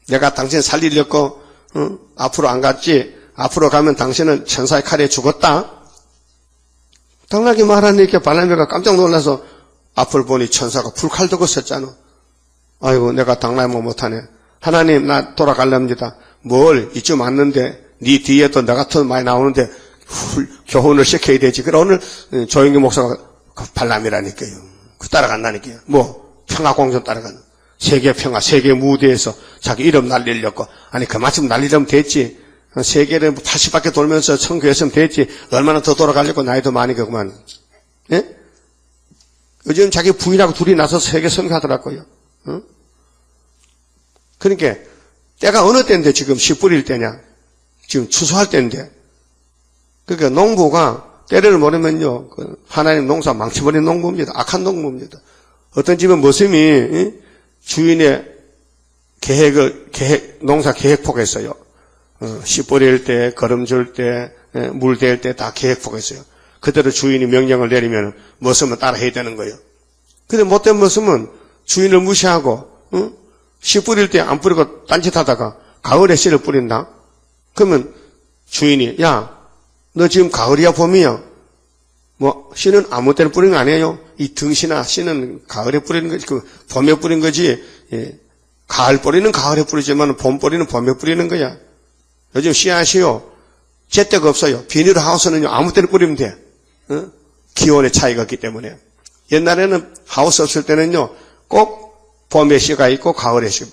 A: 내가 당신 살리려고 앞으로 안 갔지. 앞으로 가면 당신은 천사의 칼에 죽었다. 당나귀 말하니까 발람이가 깜짝 놀라서 앞을 보니 천사가 불칼 들고 섰잖아. 아이고 내가 당나귀 못하네. 하나님 나 돌아갈랍니다. 뭘 이쯤 왔는데 네 뒤에도 나 같은 많이 나오는데 교훈을 시켜야 되지. 그래 오늘 조영기 목사가 발람이라니까요. 그 따라간다니까요. 뭐 평화공전 따라가는 세계 평화 세계 무대에서 자기 이름 날리려고. 아니 그만큼 날리려면 됐지. 세계를 80바퀴 돌면서 선교했으면 됐지. 얼마나 더 돌아가려고 나이도 많이 그만. 예? 요즘 자기 부인하고 둘이 나서 세계 선교하더라고요. 어? 그러니까 때가 어느 때인데 지금 씨 뿌릴 때냐? 지금 추수할 때인데. 그러니까 농부가 때를 모르면요, 하나님 농사 망쳐버린 농부입니다. 악한 농부입니다. 어떤 집은 머슴이 주인의 농사 계획 포기했어요. 씨 뿌릴 때, 거름 줄 때, 물 댈 때 다 계획 포기했어요. 그대로 주인이 명령을 내리면 머슴은 따라 해야 되는 거예요. 근데 못된 머슴은 주인을 무시하고 씨 뿌릴 때 안 뿌리고 딴짓하다가 가을에 씨를 뿌린다? 그러면 주인이 야, 너 지금 가을이야 봄이야? 뭐 씨는 아무 때나 뿌리는 거 아니에요? 이 등씨나 씨는 가을에 뿌리는 거지, 봄에 뿌린 거지. 예. 가을 뿌리는 가을에 뿌리지만 봄 뿌리는 봄에 뿌리는 거야. 요즘 씨앗이요 제때가 없어요. 비닐하우스는요 아무 때나 뿌리면 돼. 기온의 차이가 있기 때문에. 옛날에는 하우스 없을 때는요 꼭 봄에 씨가 있고 가을에 씨.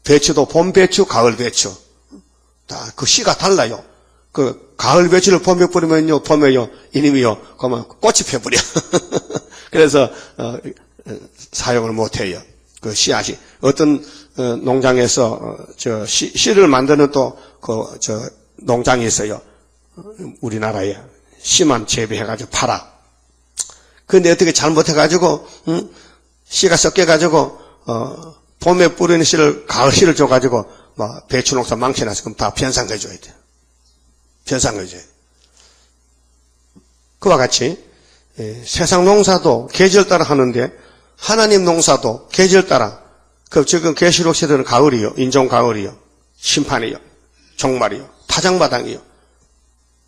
A: 배추도 봄 배추, 가을 배추. 다 그 씨가 달라요. 그 가을 배추를 봄에 뿌리면요 봄에요 이님이요 그러면 꽃이 펴버려. 그래서 사용을 못 해요. 그 씨앗이 어떤 농장에서 씨를 만드는 또 농장이 있어요. 우리나라에 씨만 재배해가지고 팔아. 근데 어떻게 잘못해가지고 씨가 섞여가지고 봄에 뿌리는 씨를 가을 씨를 줘가지고 막 배추 농사 망쳐놨어. 그럼 다 변상해줘야 돼. 변상해줘야 돼. 그와 같이 세상 농사도 계절 따라 하는데 하나님 농사도 계절 따라. 지금 계시록 시대는 가을이요, 인종 가을이요, 심판이요, 종말이요, 파장마당이요.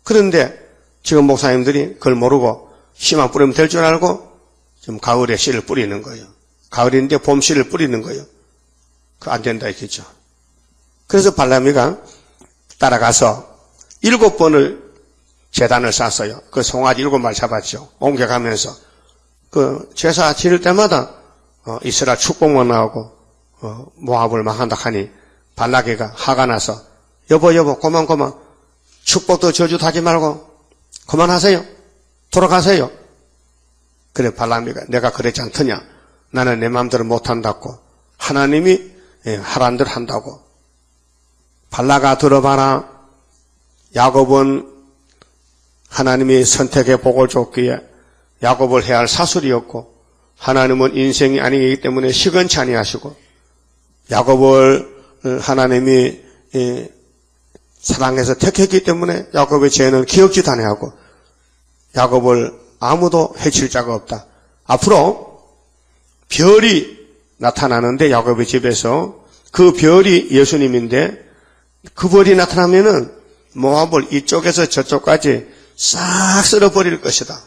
A: 그런데 지금 목사님들이 그걸 모르고 씨만 뿌리면 될 줄 알고 지금 가을에 씨를 뿌리는 거예요. 가을인데 봄 씨를 뿌리는 거예요. 그 안 된다 했겠죠. 그래서 발람이가 따라가서 7번을 제단을 쌌어요. 그 송아지 7마리 잡았죠. 옮겨가면서 그 제사 지낼 때마다 이스라엘 축복만 나오고 모압을 망한다 하니 발락이가 화가 나서 여보 그만 축복도 저주도 하지 말고 그만하세요. 돌아가세요. 그래 발람이가 내가 그랬지 않더냐. 나는 내 마음대로 못한다고 하나님이 하란 대로 한다고. 발락아 들어봐라. 야곱은 하나님이 선택의 복을 줬기에 야곱을 해야 할 사술이었고 하나님은 인생이 아니기 때문에 시건치 아니하시고 야곱을 하나님이 사랑해서 택했기 때문에 야곱의 죄는 기억지도 아니하고 야곱을 아무도 해칠 자가 없다. 앞으로 별이 나타나는데 야곱의 집에서 그 별이 예수님인데 그 별이 나타나면은 모압을 이쪽에서 저쪽까지 싹 쓸어버릴 것이다.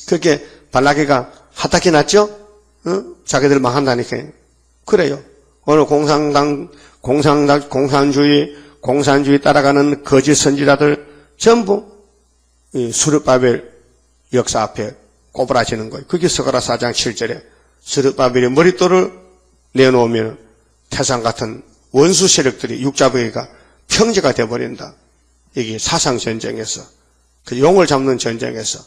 A: 그렇게 발락이가 하탁이 났죠? 자기들 망한다니까. 그래요. 오늘 공산주의 따라가는 거짓 선지자들 전부 스룹바벨 역사 앞에 꼬부라지는 거예요. 그게 스가랴 4장 7절에 스룹바벨의 머릿돌을 내놓으면 태산 같은 원수 세력들이 육자부위가 평지가 되어버린다. 이게 사상 전쟁에서 그 용을 잡는 전쟁에서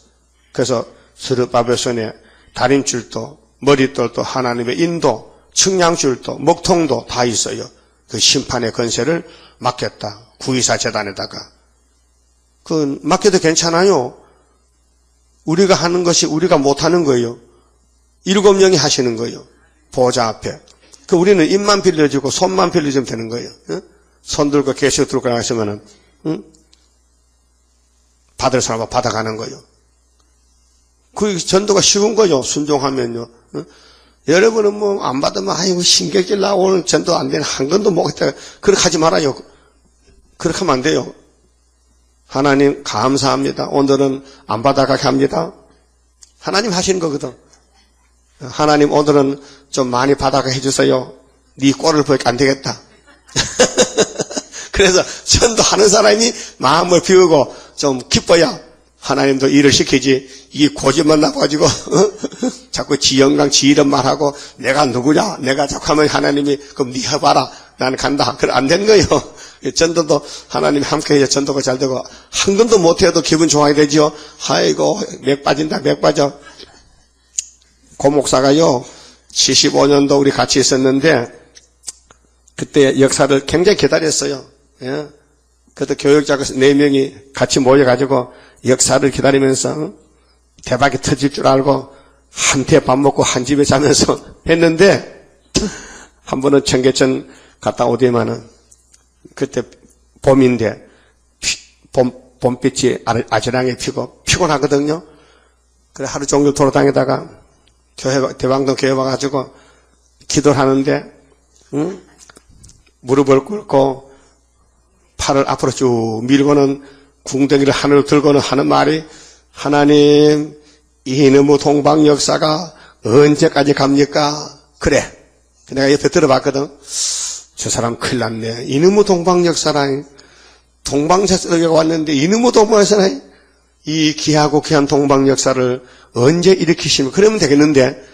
A: 그래서 스룹바벨 손에 다림줄도 머릿돌도 하나님의 인도 측량줄도 먹통도 다 있어요. 그 심판의 권세를 맡겼다. 구이사 재단에다가. 맡겨도 괜찮아요. 우리가 하는 것이 우리가 못하는 거예요. 7명이 하시는 거예요. 보좌 앞에. 우리는 입만 빌려주고 손만 빌려주면 되는 거예요. 손 들고 계시 들고 나가시면은, 받을 사람은 받아가는 거예요. 그 전도가 쉬운 거요. 순종하면요. 여러분은 뭐 안 받으면 아이고 신경질 나고 오늘 전도 안 되는 한 건도 못했다. 그렇게 하지 말아요. 그렇게 하면 안 돼요. 하나님 감사합니다. 오늘은 안 받아가게 합니다. 하나님 하시는 거거든. 하나님 오늘은 좀 많이 받아가게 해주세요. 네 꼴을 보니까 안 되겠다. 그래서 전도하는 사람이 마음을 비우고 좀 기뻐야 하나님도 일을 시키지. 이 고집만 나가지고 자꾸 지 영광 지 이름 말하고 내가 누구냐 내가 자꾸 하면 하나님이 그럼 네 해봐라 나는 간다. 그래 안 되는 거예요. 전도도 하나님이 함께 해야 전도가 잘 되고 한 건도 못해도 기분 좋아야 되죠. 아이고 맥 빠진다 맥 빠져. 고 목사가요 75년도 우리 같이 있었는데 그때 역사를 굉장히 기다렸어요. 예? 그때 교역자가 4명이 같이 모여가지고 역사를 기다리면서 대박이 터질 줄 알고 한테 밥 먹고 한 집에 자면서 했는데 한 번은 청계천 갔다 오더만은 그때 봄인데 봄빛이 아지랑에 피고 피곤하거든요. 그래 하루 종일 돌아다니다가 대방동 교회 와가지고 기도를 하는데 무릎을 꿇고 팔을 앞으로 쭉 밀고는 궁덩이를 하늘로 들고는 하는 말이 하나님 이놈의 동방 역사가 언제까지 갑니까? 그래. 내가 옆에 들어봤거든. 저 사람 큰일 났네. 이놈의 동방 역사라니. 동방역사가 왔는데 이놈의 동방 역사라니. 이 귀하고 귀한 동방 역사를 언제 일으키시면 그러면 되겠는데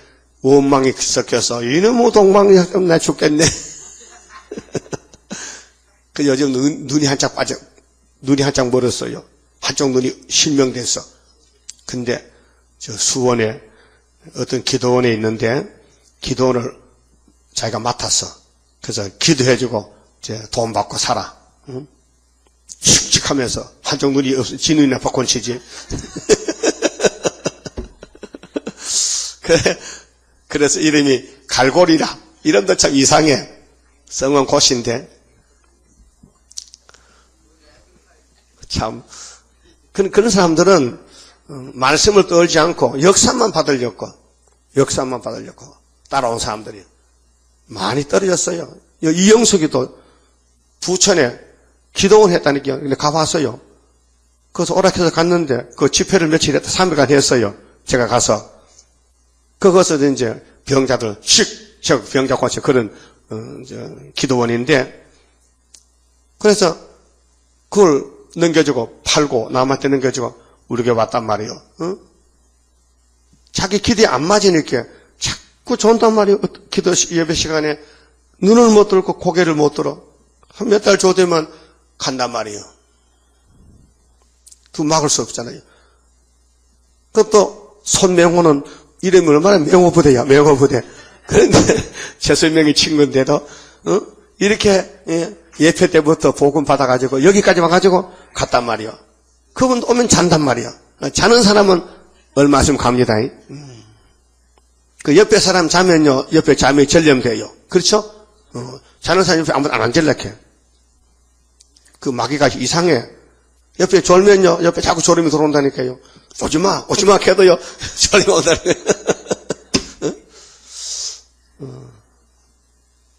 A: 원망이 섞여서 이놈의 동방 역사 나 죽겠네. 그 요즘 눈이 한짝 빠져. 눈이 한짝 멀었어요. 한쪽 눈이 실명됐어. 근데 저 수원에 어떤 기도원에 있는데 기도원을 자기가 맡았어. 그래서 기도해주고 이제 돈 받고 살아. 응? 씩씩하면서 한쪽 눈이 없어. 지 눈이나 바꿔치지. 그래서 이름이 갈고리라. 이름도 참 이상해. 성은 고시인데 참 그런 사람들은 말씀을 떨지 않고 역사만 받으려고 따라온 사람들이 많이 떨어졌어요. 이영숙이도 부천에 기도원 했다니까요. 근데 가봤어요. 그래서 오락해서 갔는데 그 집회를 며칠 했다 3일간 했어요. 제가 가서 그것을 이제 병자들 병자 고치 그런 기도원인데 그래서 그걸 넘겨주고 팔고 남한테 넘겨주고 우리 교회 왔단 말이에요. 어? 자기 기대에 안 맞으니까 자꾸 좋단 말이에요. 기도 예배 시간에 눈을 못 들고 고개를 못 들어. 한 몇 달 조되면 간단 말이에요. 그 막을 수 없잖아요. 그것도 손명호는 이름이 얼마나 명호부대야 명호부대. 그런데 최설명이 친구인데도 이렇게 예표 때부터 복음 받아가지고 여기까지 와가지고 갔단 말이요. 그분 오면 잔단 말이요. 자는 사람은 얼마 있으면 갑니다. 그 옆에 사람 자면요, 옆에 잠이 전염돼요. 그렇죠? 자는 사람 옆에 아무도 안 앉을래게. 그 마귀가 이상해. 옆에 졸면요, 옆에 자꾸 졸음이 들어온다니까요. 오지마 해도요, 졸음이 온다니까요.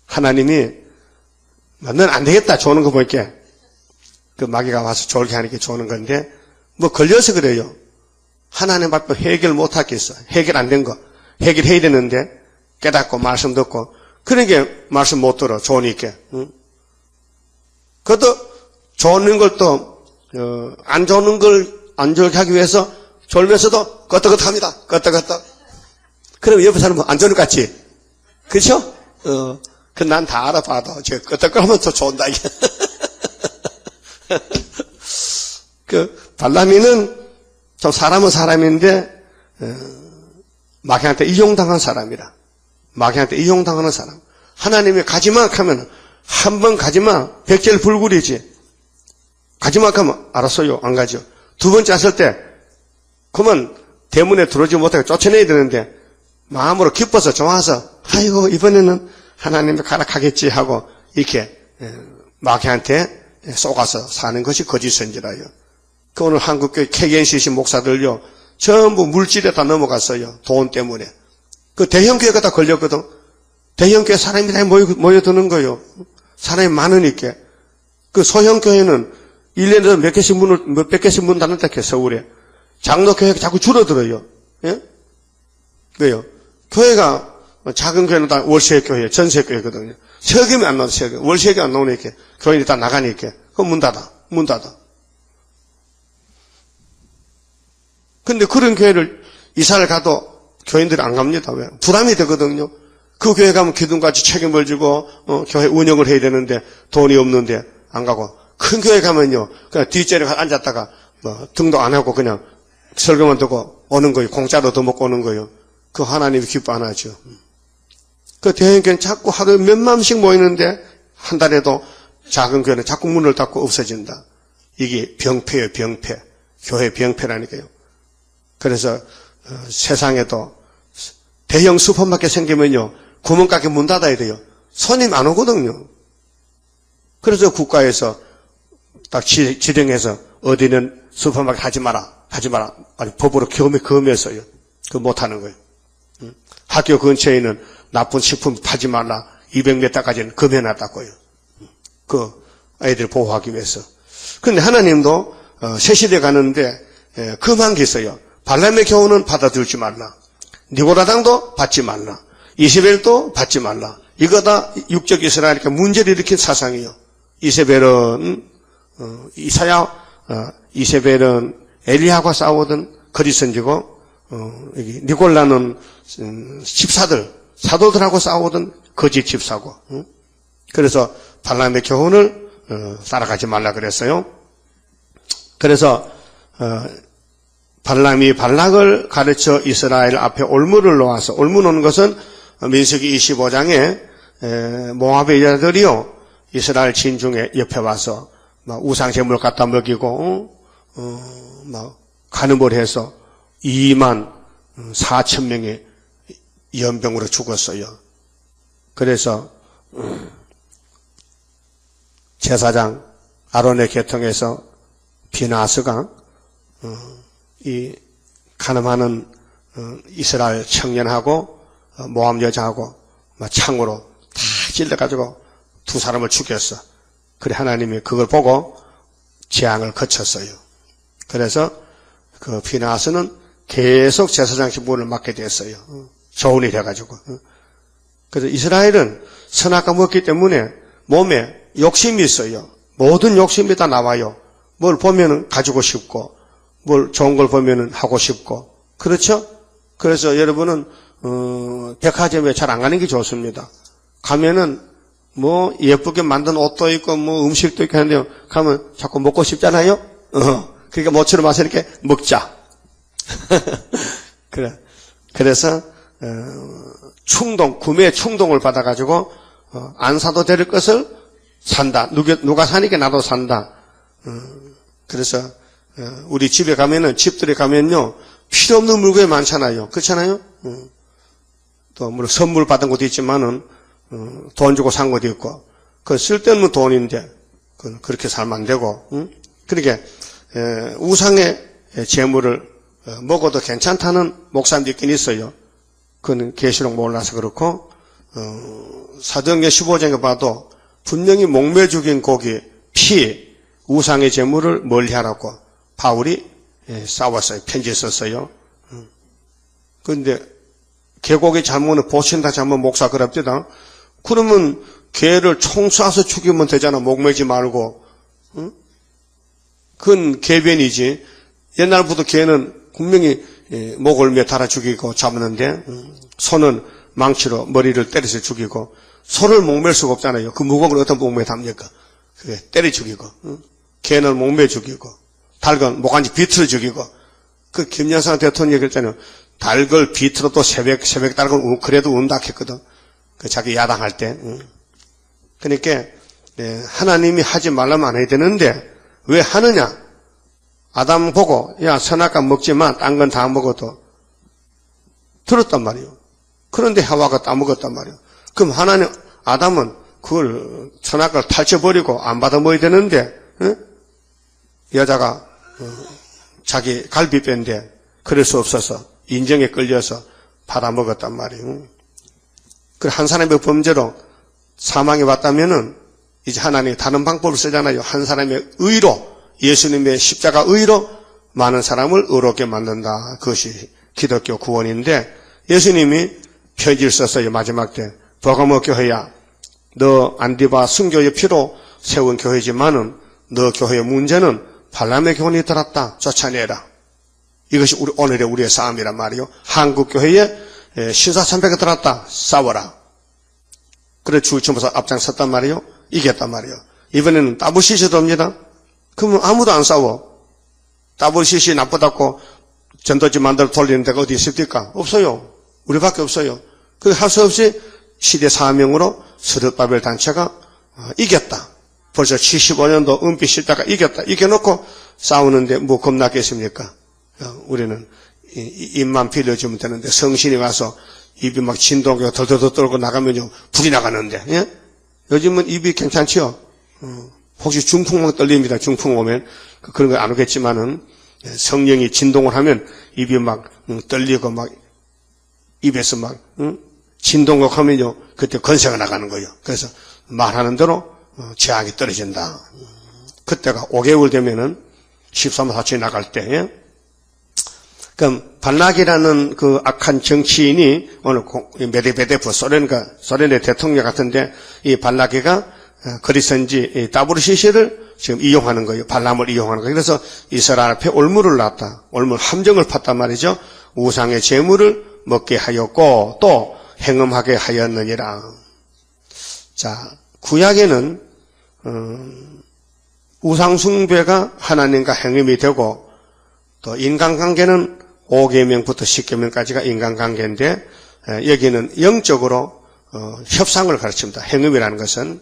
A: 하나님이 넌 안 되겠다 조는 거 보니까 그 마귀가 와서 졸게 하니까 조는 건데 뭐 걸려서 그래요. 하나님 앞에 해결 못 하겠어. 해결 안 된 거 해결해야 되는데 깨닫고 말씀 듣고 그러니까 말씀 못 들어 조니까. 그것도 조는 걸 또 안 조는 걸 안 졸게 하기 위해서 졸면서도 껐덕껐덕합니다. 껐덕껐덕. 그럼 옆에 사람은 안 조는 것 같지? 그렇죠? 그 난 다 알아봐도 저 끄떡끄떡하면 더 좋은다 이게. 그 발람이는 좀 사람은 사람인데 마귀한테 이용당한 사람이라. 마귀한테 이용당하는 사람. 하나님이 가지마 하면 한 번 가지마 백절 불굴이지. 가지 말까 하면 알았어요. 안 가죠. 두 번째 왔을 때 그러면 대문에 들어오지 못하게 쫓아내야 되는데 마음으로 기뻐서 좋아서 아이고 이번에는 하나님이 가락하겠지 하고 이렇게 마귀한테 속아서 사는 것이 거짓 선지라요. 그 오늘 한국교회 KNCC 목사들요 전부 물질에 다 넘어갔어요. 돈 때문에. 그 대형교회가 다 걸렸거든. 대형교회 사람이 다 모여드는 거예요. 사람이 많으니까. 그 소형교회는 1년에 몇백 개씩 문 닫는다, 서울에. 장로교회가 자꾸 줄어들어요. 예? 왜요? 교회가, 작은 교회는 다 월세교회, 전세교회거든요. 세금이 안 나와도 세금. 월세가 안 나오니까. 교인이 다 나가니까. 그럼 문 닫아. 근데 그런 교회를 이사를 가도 교인들이 안 갑니다. 왜? 부담이 되거든요. 그 교회 가면 기둥같이 책임을 지고 교회 운영을 해야 되는데 돈이 없는데 안 가고 큰 교회 가면요 그냥 뒷자리에 앉았다가 등도 안 하고 그냥 설교만 듣고 오는 거예요. 공짜로 더 먹고 오는 거예요. 그 하나님이 기뻐 안 하죠. 그 대형교회는 자꾸 하루에 몇만씩 모이는데 한 달에도 작은 교회는 자꾸 문을 닫고 없어진다. 이게 병폐예요. 병폐. 교회 병폐라니까요. 그래서 세상에도 대형 슈퍼마켓 생기면요 구멍가게 문 닫아야 돼요. 손님 안 오거든요. 그래서 국가에서 딱 지령해서 어디는 슈퍼마켓 하지 마라. 아니 법으로 금했어요. 그거 못하는 거예요. 학교 근처에 있는 나쁜 식품 파지 말라. 200m까지는 금해놨다고요. 그 아이들 보호하기 위해서. 그런데 하나님도 새 시대 가는데 금한 게 있어요. 발람의 교훈은 받아들지 말라. 니고라당도 받지 말라. 이세벨도 받지 말라. 이거 다 육적 이스라엘에게 문제를 일으킨 사상이에요. 이세벨은 이세벨은 엘리야와 싸우던 거짓 선지고 니골라는 집사들 사도들하고 싸우던 거짓 집사고. 그래서 발람의 교훈을 따라가지 말라 그랬어요. 그래서 발람이 발락을 가르쳐 이스라엘 앞에 올무를 놓아서 올무 놓은 것은 민수기 25장에 모압의 여자들이요 이스라엘 진중에 옆에 와서 막 우상 제물 갖다 먹이고 막 간음을 해서 2만 4천 명이 연병으로 죽었어요. 그래서 제사장 아론의 계통에서 비나스가 이 간음하는 이스라엘 청년하고 모함 여자하고 창으로 다 찔러가지고 두 사람을 죽였어. 그래 하나님이 그걸 보고 재앙을 거쳤어요. 그래서 그 비나스는 계속 제사장 직분을 맡게 됐어요. 조언이 돼가지고. 그래서 이스라엘은 선악과 먹기 때문에 몸에 욕심이 있어요. 모든 욕심이 다 나와요. 뭘 보면은 가지고 싶고 뭘 좋은 걸 보면은 하고 싶고 그렇죠? 그래서 여러분은 백화점에 잘 안 가는 게 좋습니다. 가면은 뭐 예쁘게 만든 옷도 있고 뭐 음식도 있고 하는데 가면 자꾸 먹고 싶잖아요. 그러니까 모처럼 와서 이렇게 먹자. 그래서 구매 충동을 받아가지고 안 사도 될 것을 산다. 누가 사니까 나도 산다. 그래서 우리 집에 가면은 집들에 가면요 필요 없는 물건이 많잖아요. 그렇잖아요. 또 물론 선물 받은 것도 있지만은 돈 주고 산 것도 있고 그 쓸데없는 돈인데 그렇게 살면 안 되고 그러니까 우상의 재물을 먹어도 괜찮다는 목사님도 있긴 있어요. 그건 계시록 몰라서 그렇고 사도행전 15장에 봐도 분명히 목매 죽인 고기, 피, 우상의 재물을 멀리하라고 바울이 싸웠어요. 편지 썼어요. 그런데 개고기 잘못은 보신다 잘못 목사 그럽디다. 그러면 개를 총 쏴서 죽이면 되잖아. 목매지 말고. 그건 개변이지. 옛날부터 개는 분명히 목을 매달아 죽이고 잡았는데 소는 망치로 머리를 때려서 죽이고 소를 목맬 수가 없잖아요. 그 무거운 걸 어떤 목매에 담니까. 그게 때려 죽이고 개는 목매 죽이고 닭은 목안지 비틀어 죽이고 그 김영삼 대통령이 그랬잖아요. 닭을 비틀어 또 새벽 닭은 그래도 운다 했거든. 그 자기 야당할 때. 그러니까 하나님이 하지 말라면 안 해야 되는데 왜 하느냐? 아담 보고 야 선악과 먹지마, 딴 건 다 먹어도 들었단 말이에요. 그런데 하와가 따먹었단 말이에요. 그럼 하나님 아담은 그걸 선악과를 탈쳐버리고 안 받아 먹어야 되는데 여자가 자기 갈비뼈인데 그럴 수 없어서 인정에 끌려서 받아 먹었단 말이에요. 그 한 사람의 범죄로 사망이 왔다면은 이제 하나님이 다른 방법을 쓰잖아요. 한 사람의 의로, 예수님의 십자가 의로 많은 사람을 의롭게 만든다. 그것이 기독교 구원인데 예수님이 편지를 썼어요. 마지막 때 버가모 교회야, 너 안디바 순교의 피로 세운 교회지만은 너 교회의 문제는 발람의 교훈이 들었다. 쫓아내라. 이것이 오늘의 우리의 싸움이란 말이요. 한국 교회에 신사참배가 들었다. 싸워라. 그래 주춤해서 앞장섰단 말이요. 이겼단 말이요. 이번에는 WCC도 옵니다. 그러면 아무도 안 싸워. WCC 나쁘다고 전도지 만들어 돌리는 데가 어디 있습니까? 없어요. 우리밖에 없어요. 그 할 수 없이 시대 사명으로 스룹바벨 단체가 이겼다. 벌써 75년도 은빛 십자가 이겼다. 이겨놓고 싸우는데 뭐 겁나겠습니까? 우리는 입만 빌려주면 되는데 성신이 와서 입이 막 진동이 덜덜덜 떨고 나가면요 불이 나가는데 예? 요즘은 입이 괜찮지요? 혹시 중풍만 떨립니다. 중풍 오면 그런 거 안 오겠지만은 성령이 진동을 하면 입이 막 떨리고 막 입에서 막 진동을 하면요 그때 건세가 나가는 거예요. 그래서 말하는 대로 제약이 떨어진다. 그때가 5개월 되면은 13만 4천이 나갈 때. 예? 그럼 발락이라는 그 악한 정치인이 오늘 메드베데프 소련의 대통령 같은데 이 발락이가 그리스인지 WCC를 지금 이용하는 거예요. 발람을 이용하는 거예요. 그래서 이스라엘 앞에 올무를 놨다. 올무 함정을 팠단 말이죠. 우상의 제물을 먹게 하였고 또 행음하게 하였느니라. 자, 구약에는 우상 숭배가 하나님과 행음이 되고 또 인간관계는 5계명부터 10계명까지가 인간관계인데 여기는 영적으로 협상을 가르칩니다. 행음이라는 것은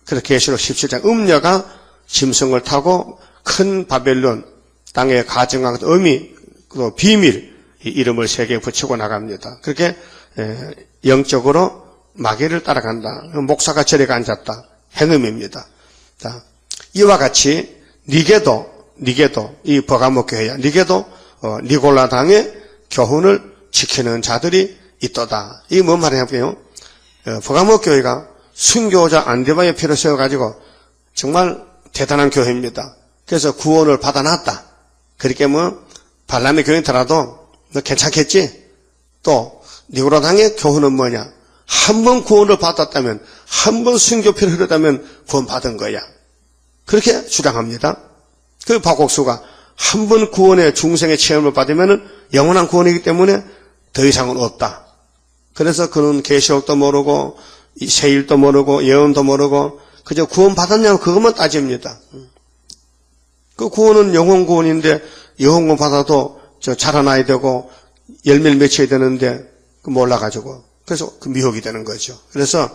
A: 그래서 계시록 17장 음녀가 짐승을 타고 큰 바벨론 땅에 가증한 의미 또 비밀 이 이름을 3개 붙이고 나갑니다. 그렇게 영적으로 마귀를 따라간다. 목사가 절에 앉았다. 행음입니다. 자, 이와 같이 니게도 이 버가모 교회야. 니게도 니골라당의 교훈을 지키는 자들이 있도다. 이게 뭔 말이냐고요? 버가모 교회가 순교자 안디바의 피를 세워가지고 정말 대단한 교회입니다. 그래서 구원을 받아놨다. 그렇게 뭐 발람의 교회더라도 너 괜찮겠지? 또 니골라당의 교훈은 뭐냐? 한 번 구원을 받았다면, 한 번 순교피를 흘렸다면 구원 받은 거야. 그렇게 주장합니다. 그 박옥수가 한 번 구원의 중생의 체험을 받으면 영원한 구원이기 때문에 더 이상은 없다. 그래서 그는 계시록도 모르고 세일도 모르고 예언도 모르고 그저 구원 받았냐고 그것만 따집니다. 그 구원은 영혼 구원인데 영혼 구원 받아도 자라나야 되고 열매를 맺혀야 되는데 몰라가지고 그래서 그 미혹이 되는 거죠. 그래서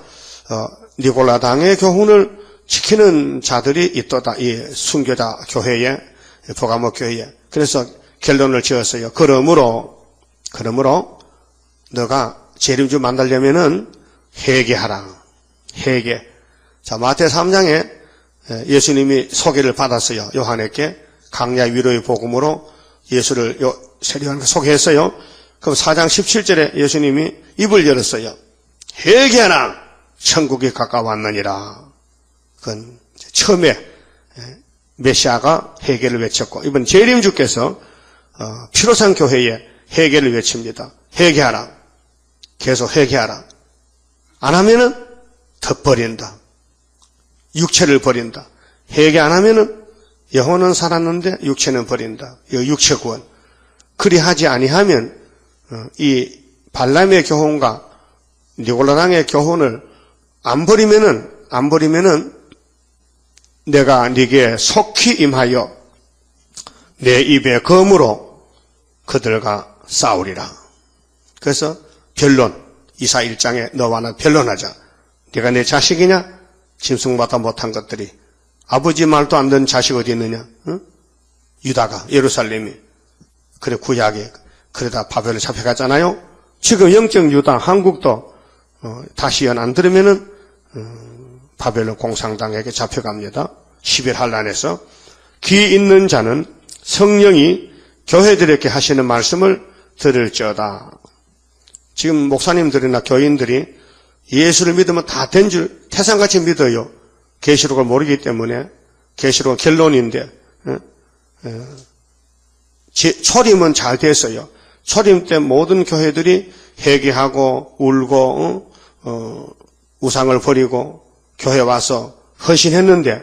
A: 니골라당의 교훈을 지키는 자들이 있도다. 이 순교자 교회에 버가모 교회에. 그래서 결론을 지었어요. 그러므로 너가 재림주 만나려면은 회개하라. 회개. 자, 마태 3장에 예수님이 소개를 받았어요. 요한에게 강야 위로의 복음으로 예수를 세례요한에게 소개했어요. 그럼 4장 17절에 예수님이 입을 열었어요. 회개하라. 천국이 가까웠느니라. 그건 처음에 메시아가 회개를 외쳤고 이번 재림주께서 피로산 교회에 회개를 외칩니다. 회개하라. 계속 회개하라. 안 하면은 더 버린다. 육체를 버린다. 회개 안 하면은 영혼은 살았는데 육체는 버린다. 이거 육체 구원. 그리하지 아니하면 이 발람의 교훈과 니골라당의 교훈을 안 버리면은 내가 네게 속히 임하여 내 입의 검으로 그들과 싸우리라. 그래서 변론, 이사 1장에 너와 나 변론하자. 네가 내 자식이냐? 짐승마다 못한 것들이 아버지 말도 안 듣는 자식 어디 있느냐? 응? 유다가, 예루살렘이. 그래, 구약에. 그러다 바벨로 잡혀갔잖아요. 지금 영적 유다, 한국도 다시 연 안 들으면은 바벨론 공산당에게 잡혀갑니다. 11한란에서. 귀 있는 자는 성령이 교회들에게 하시는 말씀을 들을지어다. 지금 목사님들이나 교인들이 예수를 믿으면 다 된 줄 태산같이 믿어요. 계시록을 모르기 때문에. 계시록은 결론인데 초림은 잘 됐어요. 초림 때 모든 교회들이 회개하고 울고 우상을 버리고 교회 와서 헌신했는데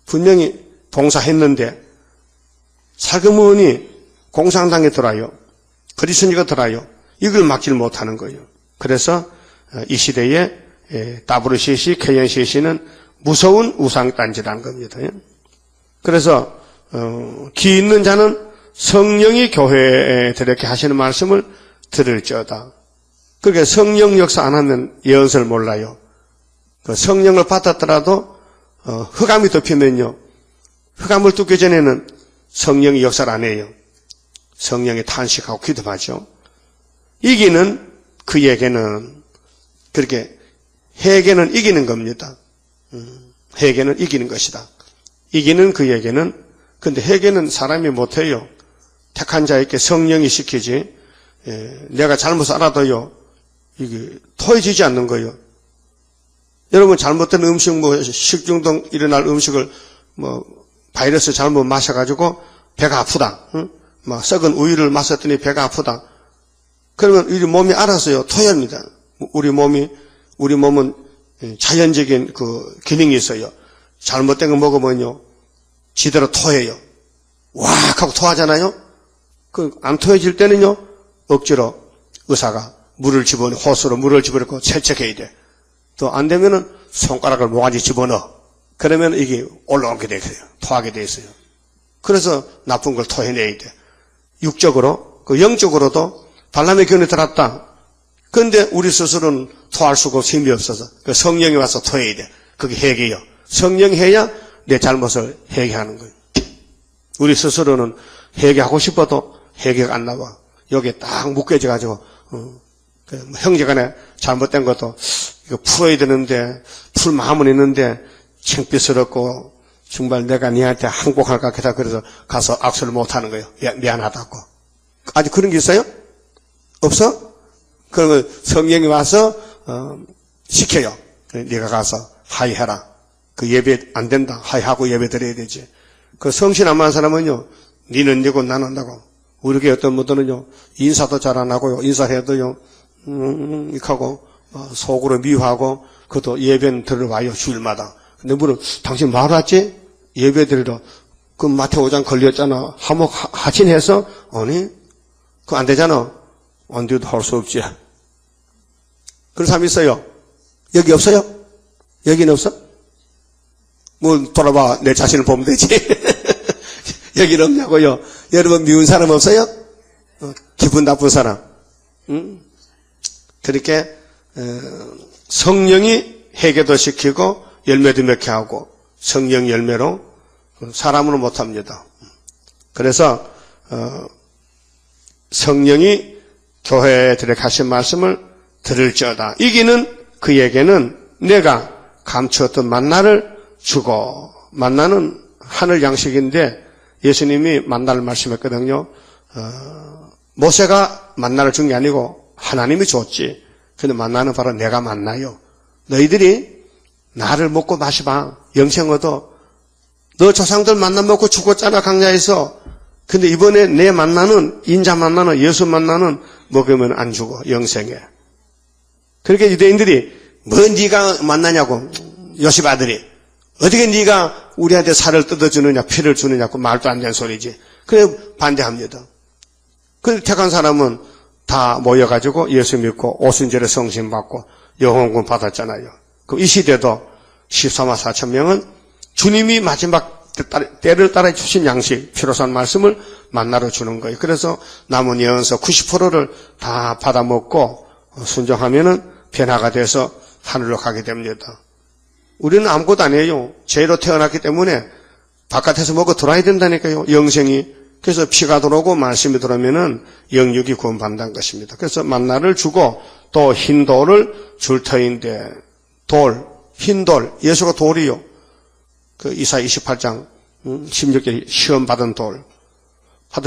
A: 분명히 봉사했는데 살그머니 공산당에 들어요. 그리스도가 들어요. 이걸 막지를 못하는 거예요. 그래서 이 시대에 WCC, KNCC는 무서운 우상단지라는 겁니다. 그래서 귀 있는 자는 성령이 교회들에게 하시는 말씀을 들을지어다. 그러니까 성령 역사 안 하면 예언서를 몰라요. 그 성령을 받았더라도 흑암이 덮이면요. 흑암을 뚫기 전에는 성령이 역사를 안 해요. 성령이 탄식하고 기도하죠. 이기는 그에게는 그렇게 회개는 이기는 겁니다. 회개는 이기는 것이다. 이기는 그에게는 근데 회개는 사람이 못해요. 택한 자에게 성령이 시키지 내가 잘못 살아도요. 이게 토해지지 않는 거예요. 여러분 잘못된 음식 식중독 일어날 음식을 바이러스 잘못 마셔가지고 배가 아프다. 응? 썩은 우유를 마셨더니 배가 아프다. 그러면 우리 몸이 알아서요 토해합니다. 우리 몸은 자연적인 그 기능이 있어요. 잘못된 거 먹으면요 지대로 토해요. 왁 하고 토하잖아요. 그 안 토해질 때는요 억지로 의사가 호수로 물을 집어넣고 세척해야 돼. 또 안 되면은 손가락을 모가지 집어넣어. 그러면 이게 올라오게 돼 있어요. 토하게 돼 있어요. 그래서 나쁜 걸 토해내야 돼. 육적으로, 영적으로도 발람의 견에 들었다. 그런데 우리 스스로는 토할 수가 없어 힘이 없어서 그 성령이 와서 토해야 돼. 그게 회개요. 성령이 해야 내 잘못을 회개하는 거예요. 우리 스스로는 회개하고 싶어도 회개가 안 나와. 여기에 딱 묶여져가지고 형제간에 잘못된 것도 이거 풀어야 되는데 풀 마음은 있는데 창피스럽고 정말 내가 니한테 항복할까 하다 그래서 가서 악수를 못하는 거예요. 미안하다고. 아직 그런 게 있어요? 없어? 그러면 성령이 와서 시켜요. 네가 가서 하이해라. 그 예배 안 된다. 하이하고 예배 드려야 되지. 그 성신 안 많은 사람은요. 니는 니고 나는 나고. 우리 교회 어떤 분들은요. 인사도 잘 안 하고요. 인사해도요. 이렇게 하고 속으로 미워하고 그것도 예배는 들어와요. 주일마다. 근데 물론 당신 말 왔지? 예배 드리러 그 마태오 5장 걸렸잖아. 화목 하친해서 아니 그거 안 되잖아. 안 돼도 할 수 없지. 그런 사람 있어요. 여기 없어요? 여기는 없어? 뭐 돌아봐 내 자신을 보면 되지. 여기는 없냐고요. 여러분 미운 사람 없어요? 기분 나쁜 사람. 그렇게 성령이 회개도 시키고 열매도 맺게 하고 성령 열매로 사람으로 못합니다. 그래서 성령이 교회들에게 하신 말씀을 들을지어다. 이기는 그에게는 내가 감추었던 만나를 주고 만나는 하늘 양식인데 예수님이 만나를 말씀했거든요. 모세가 만나를 준 게 아니고 하나님이 줬지. 근데 만나는 바로 내가 만나요. 너희들이 나를 먹고 마셔봐. 영생 얻어. 너 조상들 만나 먹고 죽었잖아 강야에서. 근데 이번에 내 만나는 인자 만나는 예수 만나는 먹으면 안 죽어. 영생에. 그렇게 유대인들이 뭐 네가 만나냐고. 요셉 아들이. 어떻게 네가 우리한테 살을 뜯어주느냐 피를 주느냐고 말도 안 되는 소리지. 그래 반대합니다. 그 택한 사람은 다 모여가지고 예수 믿고 오순절에 성신 받고 영혼군 받았잖아요. 그럼 이 시대도 14만 4천 명은 주님이 마지막 때를 따라 주신 양식 필요한 말씀을 만나러 주는 거예요. 그래서 남은 예언서 90%를 다 받아먹고 순종하면은 변화가 돼서 하늘로 가게 됩니다. 우리는 아무것도 아니에요. 죄로 태어났기 때문에 바깥에서 먹고 들어와야 된다니까요. 영생이. 그래서 피가 들어오고 말씀이 들어오면은 영육이 구원받는다는 것입니다. 그래서 만나를 주고 또 흰 돌을 줄 터인데 돌, 흰 돌, 예수가 돌이요. 그 이사야 28장 16절 시험 받은 돌.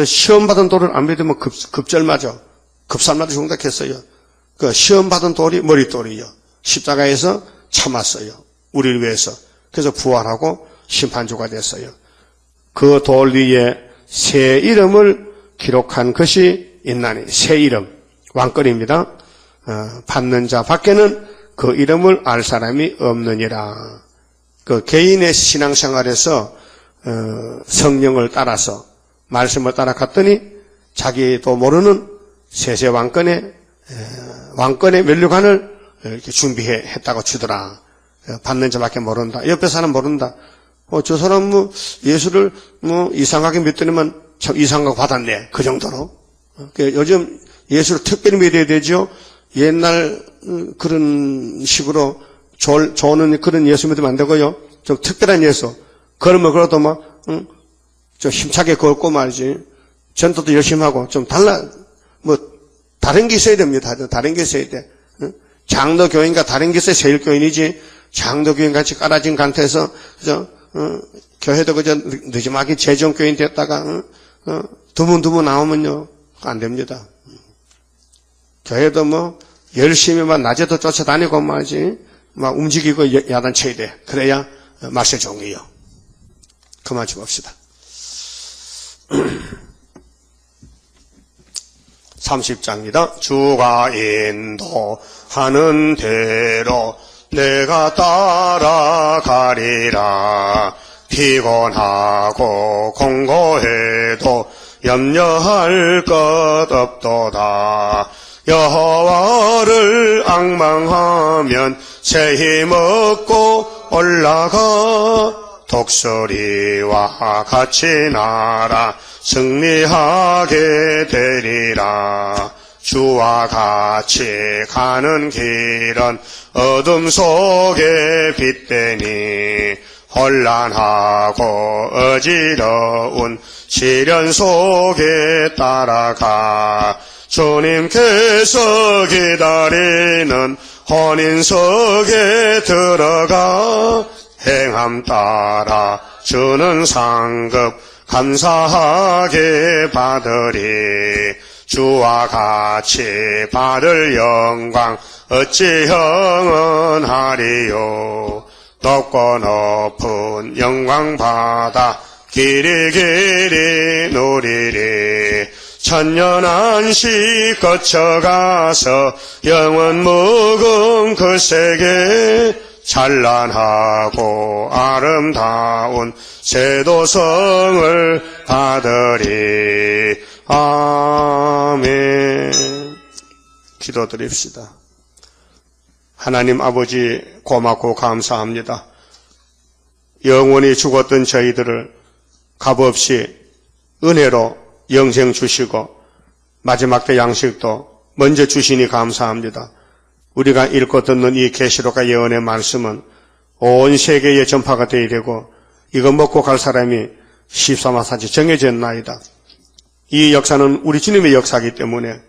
A: 시험 받은 돌을 안 믿으면 급절 맞아. 급살 맞아 죽는다 했어요. 그 시험 받은 돌이 머릿돌이요. 십자가에서 참았어요. 우리를 위해서. 그래서 부활하고 심판주가 됐어요. 그 돌 위에 새 이름을 기록한 것이 있나니. 새 이름. 왕권입니다. 받는 자 밖에는 그 이름을 알 사람이 없느니라. 그 개인의 신앙생활에서 성령을 따라서 말씀을 따라갔더니 자기도 모르는 세세 왕권의 면류관을 이렇게 준비했다고 주더라. 받는 자밖에 모른다. 옆에 사람 모른다. 저 사람 예수를 이상하게 믿더니만 참 이상하게 받았네. 그 정도로. 요즘 예수를 특별히 믿어야 되죠. 옛날 그런 식으로 조는 그런 예수 믿으면 안 되고요. 좀 특별한 예수. 걸으면 걸어도 좀 힘차게 걷고 말이지. 전도도 열심히 하고 좀 다른 게 있어야 됩니다. 다른 게 있어야 돼. 장로교인과 다른 게 있어야 세일교인이지. 장로교인 같이 깔아진 상태에서 그죠? 교회도 그저 늦지막이 재정교인 됐다가 드문드문 나오면요 안 됩니다. 교회도 열심히만 낮에도 쫓아다니고 말이지 막 움직이고 야단쳐야 돼. 그래야 맛이 좋은 게요. 그만 좀 봅시다. 30장입니다. 주가 인도하는 대로 내가 따라가리라. 피곤하고 공고해도 염려할 것 없도다. 여호와를 앙망하면 새 힘 얻고 올라가. 독수리와 같이 날아 승리하게 되리라. 주와 같이 가는 길은 어둠 속에 빛되니 혼란하고 어지러운 시련 속에 따라가. 주님께서 기다리는 혼인석에 들어가. 행함 따라 주는 상급 감사하게 받으리. 주와 같이 받을 영광 어찌 형언하리요. 높고 높은 영광 받아 길이 길이 누리리. 천년 안식 거쳐가서 영원 묵은 그 세계 찬란하고 아름다운 세도성을 받으리. 아멘. 기도드립시다. 하나님 아버지 고맙고 감사합니다. 영원히 죽었던 저희들을 값없이 은혜로 영생 주시고 마지막 때 양식도 먼저 주시니 감사합니다. 우리가 읽고 듣는 이 계시록과 예언의 말씀은 온 세계에 전파가 되어야 되고 이거 먹고 갈 사람이 십사마사지 정해졌나이다. 이 역사는 우리 주님의 역사이기 때문에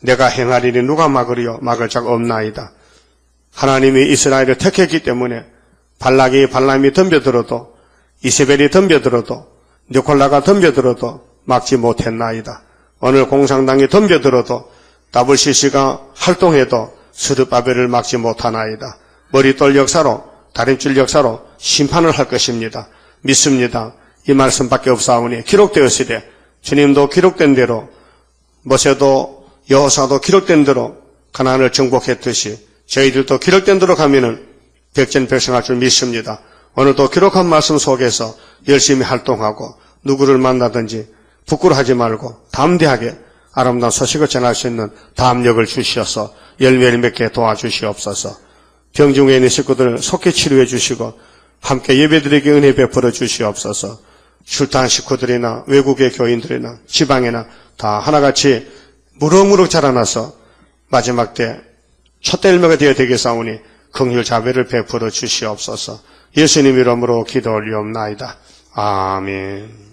A: 내가 행하리니 누가 막으리요. 막을 자가 없나이다. 하나님이 이스라엘을 택했기 때문에 발람이 덤벼들어도 이세벨이 덤벼들어도 니콜라가 덤벼들어도 막지 못했나이다. 오늘 공산당이 덤벼들어도 WCC가 활동해도 스룹바벨을 막지 못하나이다. 머릿돌 역사로 다림줄 역사로 심판을 할 것입니다. 믿습니다. 이 말씀밖에 없사오니 기록되었으되 주님도 기록된 대로 모세도 여호사도 기록된 대로 가나안을 정복했듯이 저희들도 기록된 대로 가면은 백전백승할 줄 믿습니다. 오늘도 기록한 말씀 속에서 열심히 활동하고 누구를 만나든지 부끄러워하지 말고 담대하게 아름다운 소식을 전할 수 있는 담력을 주시어서 열매를 맺게 도와주시옵소서. 병중에 있는 식구들을 속히 치료해 주시고 함께 예배드리게 은혜 베풀어 주시옵소서. 출타한 식구들이나 외국의 교인들이나 지방이나 다 하나같이 무럭무럭 자라나서 마지막 때 촛대열매가 되어 되겠사오니 긍휼 자비를 베풀어 주시옵소서. 예수님 이름으로 기도 올리옵나이다. 아멘.